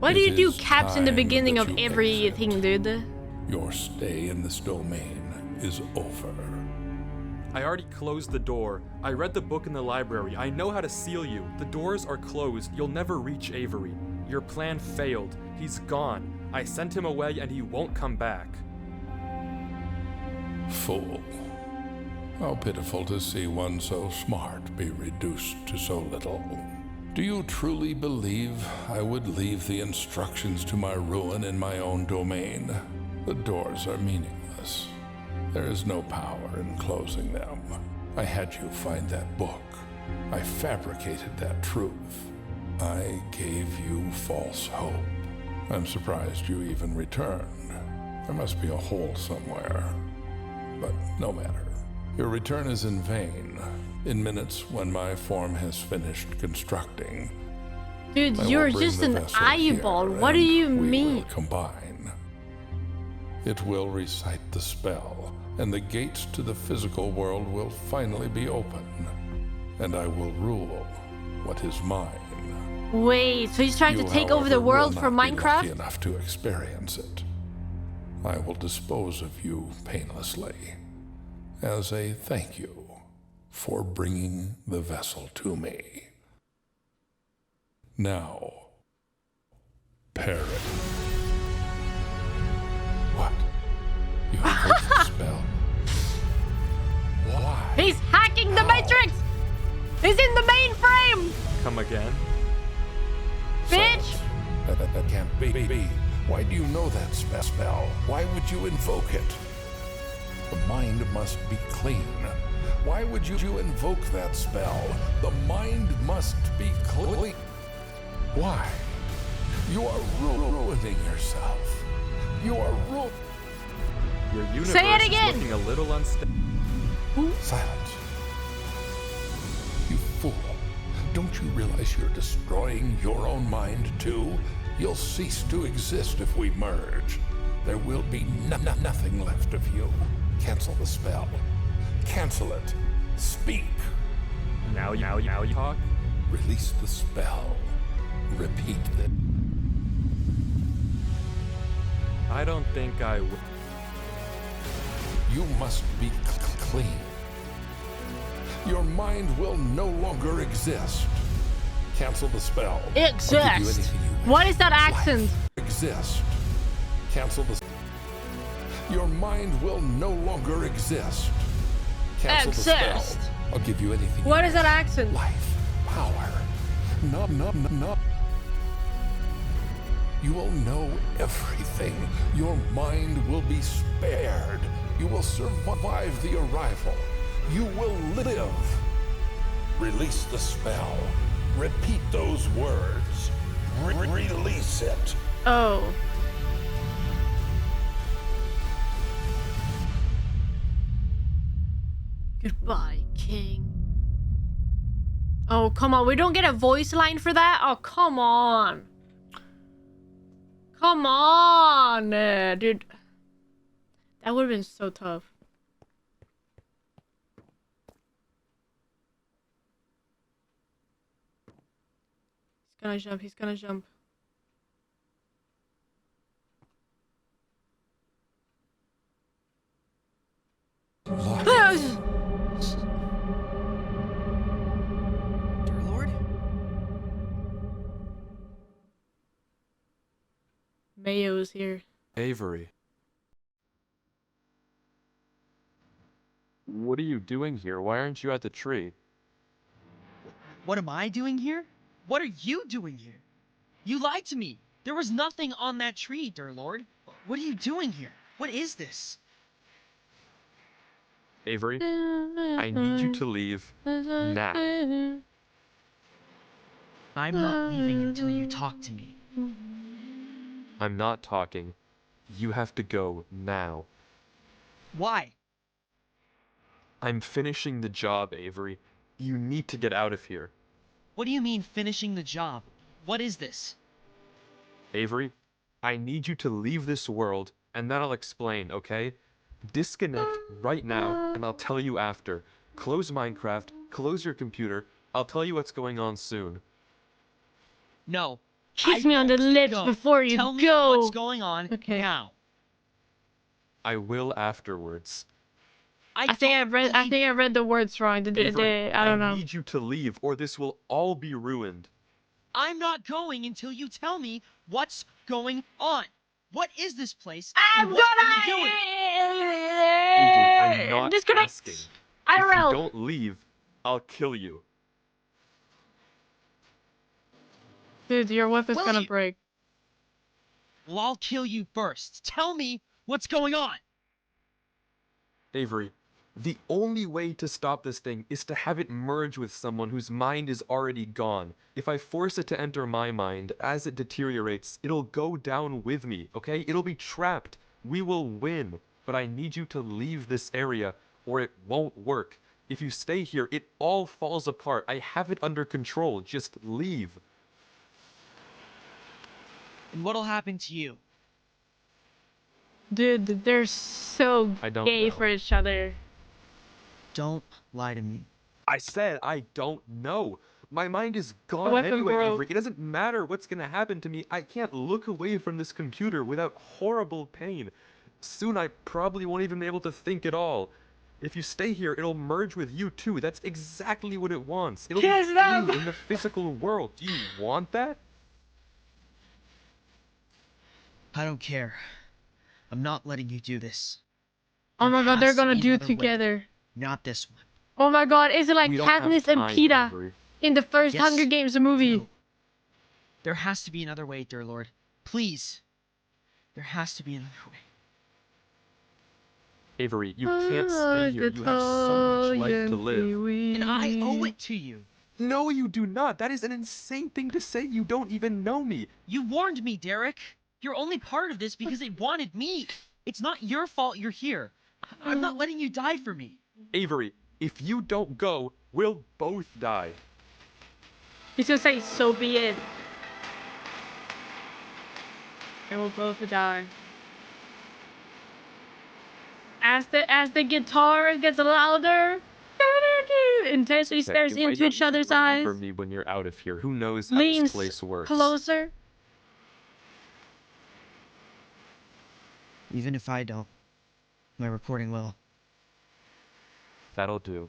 A: Why do
G: It
A: you do
G: is
A: caps in the
G: time
A: beginning
G: that
A: of
G: you
A: everything, dude?
G: Your stay in this domain is over.
B: I already closed the door. I read the book in the library. I know how to seal you. The doors are closed. You'll never reach Avery. Your plan failed. He's gone. I sent him away and he won't come back.
G: Fool. How pitiful to see one so smart be reduced to so little. Do you truly believe I would leave the instructions to my ruin in my own domain? The doors are meaningless. There is no power in closing them. I had you find that book. I fabricated that truth. I gave you false hope. I'm surprised you even returned. There must be a hole somewhere. But no matter. Your return is in vain. In minutes, when my form has finished constructing,
A: Dude,
G: I
A: you're
G: will bring
A: just
G: the
A: an
G: vessel
A: eyeball.
G: here,
A: What do
G: and
A: you
G: we
A: mean?
G: will combine. It will recite the spell, and the gates to the physical world will finally be open, and I will rule what is mine.
A: Wait, so he's trying to
G: You,
A: take over the
G: however,
A: world
G: will
A: for
G: not be lucky
A: Minecraft?
G: enough to experience it. I will dispose of you painlessly as a thank you for bringing the vessel to me. Now, parrot. What? You invoked the spell? Why?
A: He's hacking the Matrix! He's in the mainframe!
B: Come again?
A: Bitch!
G: That can't be. Why do you know that spell? Why would you invoke it? The mind must be clean. Why would you invoke that spell? The mind must be clean. Why? You are ruining yourself. You are
B: Your universe
A: Say it again!
B: is looking a little unstable.
G: Silence. You fool. Don't you realize you're destroying your own mind too? You'll cease to exist if we merge. There will be nothing left of you. Cancel the spell. Cancel it. Speak.
B: Now you talk?
G: Release the spell. Repeat it.
B: I don't think I will.
G: You must be clean. Your mind will no longer exist. Cancel the spell. I'll give you
A: Exist.
G: anything you wish.
A: What is that accent?
G: Life. Exist. Cancel the. Your mind will no longer exist. Cancel the
A: Exist.
G: spell. I'll give you anything.
A: What
G: you
A: is that
G: wish.
A: accent?
G: Life, power. No. You will know everything. Your mind will be spared. You will survive the arrival. You will live. Release the spell. Repeat those words. Release it.
A: Oh. Goodbye, King. Oh, come on. We don't get a voice line for that? Oh, come on. Come on, dude. That would have been so tough. He's gonna jump. He's gonna jump.
C: Dear Lord?
A: Mayo is here.
B: Avery. What are you doing here? Why aren't you at the tree?
E: What am I doing here? What are you doing here? You lied to me. There was nothing on that tree, dear Lord. What are you doing here? What is this?
B: Avery, I need you to leave now.
E: I'm not leaving until you talk to me.
B: I'm not talking. You have to go now.
C: Why?
B: I'm finishing the job, Avery. You need to get out of here.
C: What do you mean finishing the job? What is this?
B: Avery, I need you to leave this world, and then I'll explain, okay? Disconnect right now, and I'll tell you after. Close Minecraft, close your computer. I'll tell you what's going on soon.
C: No.
A: Kiss me on the lips before you
C: Tell me
A: go.
C: what's going on now.
B: I will afterwards.
A: I think I read the words wrong.
B: Avery,
A: I don't know.
B: need you to leave, or this will all be ruined.
C: I'm not going until you tell me what's going on. What is this place?
A: I'm
C: and what are you
A: gonna
C: doing?
B: Avery, I'm not
A: disconnect.
B: asking. If
A: IRL.
B: you don't leave, I'll kill you.
A: Dude, your whip is
C: Will
A: gonna
C: you?
A: break.
C: Well, I'll kill you first. Tell me what's going on.
B: Avery, the only way to stop this thing is to have it merge with someone whose mind is already gone. If I force it to enter my mind, as it deteriorates, it'll go down with me, okay? It'll be trapped. We will win. But I need you to leave this area, or it won't work. If you stay here, it all falls apart. I have it under control. Just leave.
C: And what'll happen to you?
A: Dude, they're so
B: I don't
A: gay
B: know.
A: for each other.
C: Don't lie to me.
B: I said I don't know. My mind is gone
A: weapon
B: anyway,
A: broke.
B: Avery. It doesn't matter what's gonna happen to me. I can't look away from this computer without horrible pain. Soon I probably won't even be able to think at all. If you stay here, it'll merge with you too. That's exactly what it wants. It'll
A: Kiss
B: be
A: them!
B: free in the physical world. Do you want that?
C: I don't care. I'm not letting you do this.
A: Oh my god,
C: There
A: they're
C: has to
A: gonna
C: be
A: do it
C: another way.
A: together.
C: Not this one.
A: Oh my god, is it like
B: We don't have
A: Katniss and
B: time,
A: Peeta
B: Avery.
A: in the first
C: Yes.
A: Hunger Games movie?
C: No. There has to be another way, dear Lord. Please. There has to be another way.
B: Avery, you can't stay here. You have so much life to live.
C: And I owe it to you.
B: No, you do not. That is an insane thing to say. You don't even know me.
C: You warned me, Derek. You're only part of this because it wanted me. It's not your fault you're here. I'm not letting you die for me.
B: Avery, if you don't go, we'll both die.
A: He's gonna say, so be it. And we'll both die. As the guitar gets louder, intensely stares
B: Okay, why
A: into
B: don't
A: each
B: you
A: other's
B: remember
A: eyes,
B: me when you're out of here. Who knows how
A: leans
B: this place works?
A: closer.
C: Even if I don't, my recording will.
B: That'll do.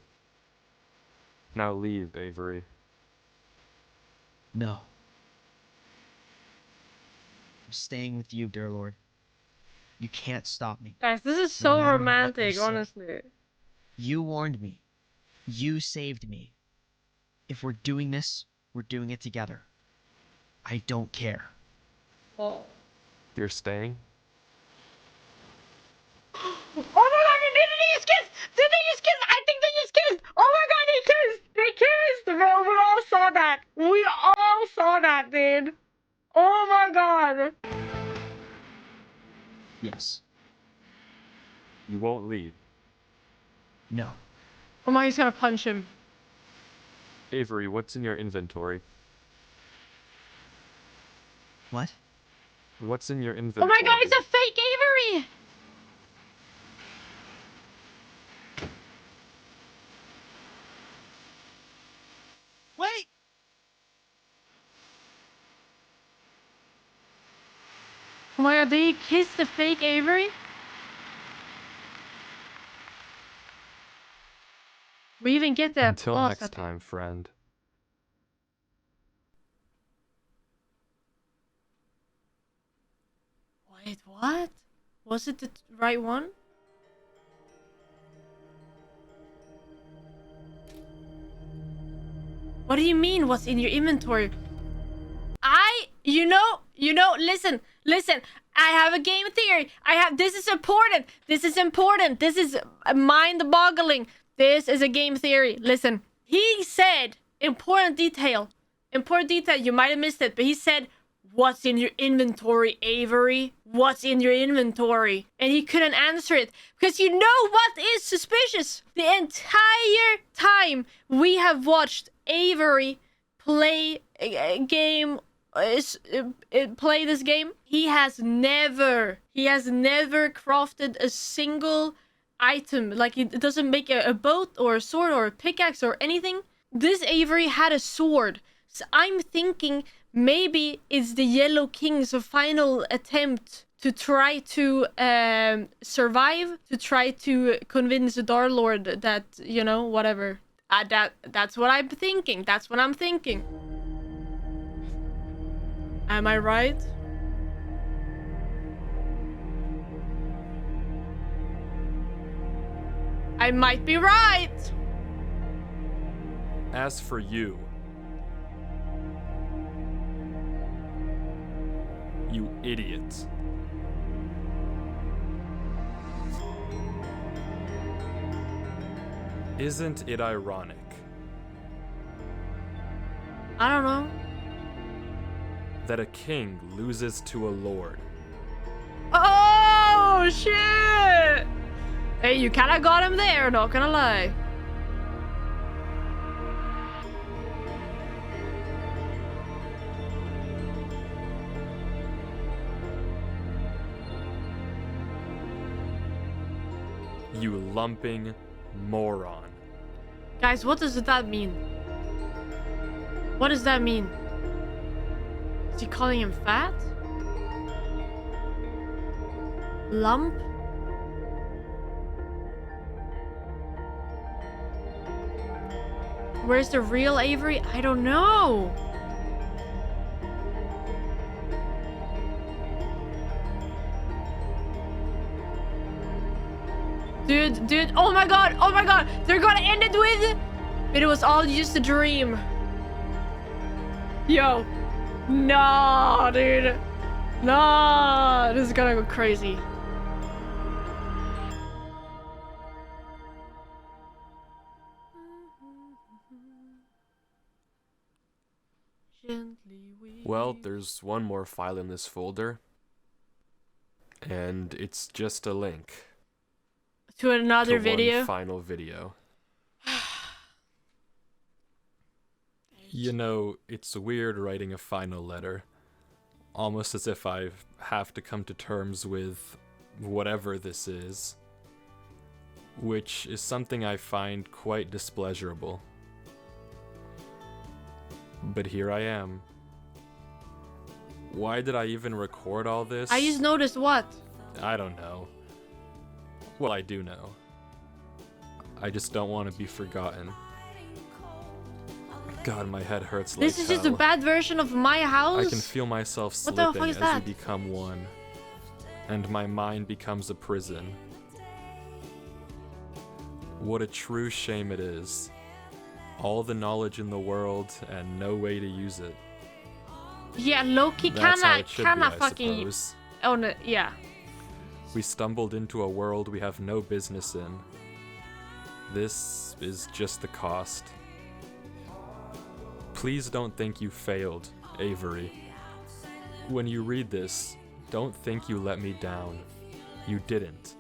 B: Now leave, Avery.
C: No. I'm staying with you, dear Lord. You can't stop me.
A: Guys, this is
C: No
A: so
C: matter what
A: romantic,
C: you say.
A: honestly.
C: You warned me. You saved me. If we're doing this, we're doing it together. I don't care.
A: Oh.
B: You're staying?
A: Oh my god, did they just kiss? Did they just kiss? I think they just kissed. Oh my god, they kissed. They kissed. Bro, we all saw that. We all saw that, dude. Oh my god.
C: Yes.
B: You won't leave.
C: No.
A: Oh my, he's gonna punch him.
B: Avery, what's in your inventory?
C: What?
B: What's in your
A: Oh
B: inventory?
A: my god, it's a fake Avery.
C: Wait!
A: Oh my god, they kissed the fake Avery? We even get that
B: Until
A: boss
B: next
A: at the-
B: time, friend.
A: Wait, what? Was it the right one? What do you mean, what's in your inventory? Listen, I have a game theory. This is important. This is mind-boggling. This is a game theory. Listen, he said, important detail, you might have missed it, but he said, "What's in your inventory, Avery? What's in your inventory?" And he couldn't answer it because you know what is suspicious? The entire time we have watched Avery play a game, play this game, he has never crafted a single item. Like, it doesn't make a boat or a sword or a pickaxe or anything. This Avery had a sword. So I'm thinking maybe it's the Yellow King's final attempt to try to survive, to try to convince the Dark Lord that, you know, whatever. That's what I'm thinking. That's what I'm thinking. Am I right? I might be right.
B: As for you, you idiot. Isn't it ironic?
A: I don't know.
B: That a king loses to a lord.
A: Oh, shit! Hey, you kinda got him there, not gonna lie.
B: You lumping moron.
A: Guys, what does that mean? What does that mean? Is he calling him fat? Lump? Where's the real Avery? I don't know. Dude, oh my god, they're gonna end it with, it was all just a dream. Yo, no, dude, no, this is gonna go crazy.
B: Well, there's one more file in this folder, and it's just a link
A: to another video.
B: One final video. You know, it's weird writing a final letter, almost as if I have to come to terms with whatever this is, which is something I find quite displeasurable. But here I am. Why did I even record all this?
A: I just noticed what?
B: I don't know. Well, I do know. I just don't want to be forgotten. God, my head hurts like
A: This is just a bad version of my house?
B: I can feel myself
A: What the fuck
B: slipping
A: is
B: as
A: that?
B: we become one. And my mind becomes a prison. What a true shame it is. All the knowledge in the world and no way to use it.
A: Yeah, Loki
B: That's how it should be,
A: kinda
B: I
A: fucking...
B: suppose.
A: Oh, no, yeah.
B: We stumbled into a world we have no business in. This is just the cost. Please don't think you failed, Avery. When you read this, don't think you let me down. You didn't.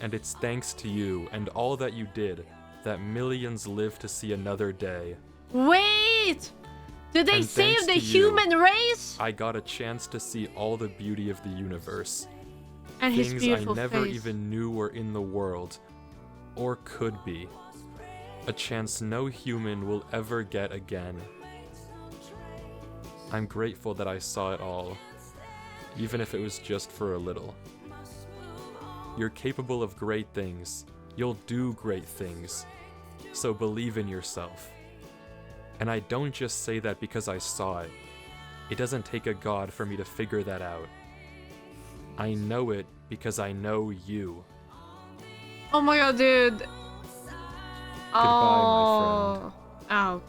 B: And it's thanks to you and all that you did that millions live to see another day.
A: Wait! Did they
B: And
A: save
B: thanks
A: the
B: to you,
A: human race?
B: I got a chance to see all the beauty of the universe.
A: And his
B: Things
A: beautiful
B: I never
A: face.
B: even knew were in the world, or could be. A chance no human will ever get again. I'm grateful that I saw it all, even if it was just for a little. You're capable of great things. You'll do great things. So believe in yourself. And I don't just say that because I saw it. It doesn't take a god for me to figure that out. I know it because I know you.
A: Oh my god, dude.
B: Goodbye, my friend.
A: Ow.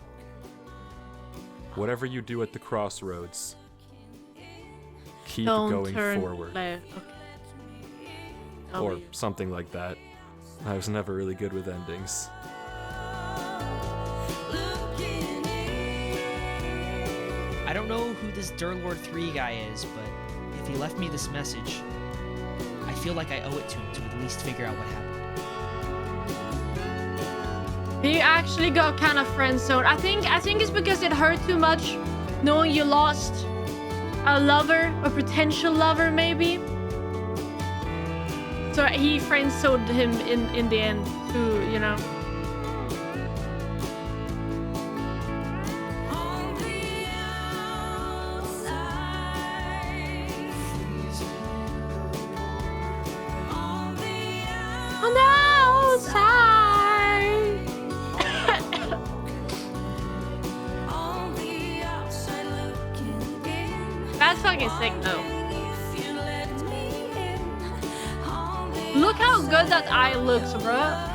B: Whatever you do at the crossroads, keep
A: Don't
B: going
A: turn
B: forward.
A: left. Okay.
B: Or something like that. I was never really good with endings.
E: I don't know who this Durlord 3 guy is, but if he left me this message, I feel like I owe it to him to at least figure out what happened.
A: He actually got kind of friend-zoned. I think it's because it hurt too much knowing you lost a lover, a potential lover maybe. So he friend-zoned him in the end too, you know. On the outside. That's fucking sick though. Look how good that eye looks, bro.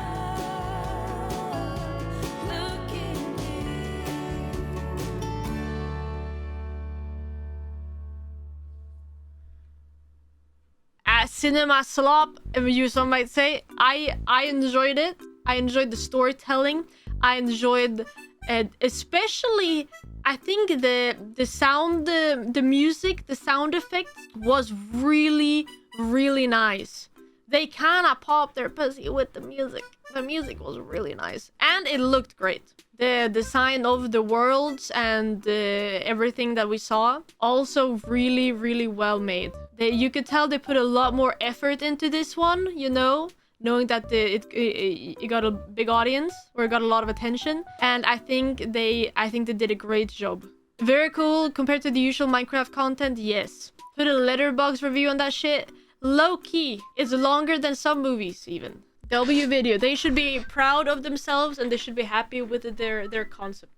A: Cinema slop, you some might say. I enjoyed it. I enjoyed the storytelling. I enjoyed especially, I think the sound, the music, the sound effects was really nice. They kind of popped their pussy with the music. The music was really nice and it looked great. The design of the worlds and everything that we saw also really well made. You could tell they put a lot more effort into this one, you know, knowing that it got a big audience or it got a lot of attention, and I think they did a great job. Very cool compared to the usual Minecraft content. Yes, put a letterbox review on that shit. Low key, it's longer than some movies even. W video, they should be proud of themselves and they should be happy with their concept.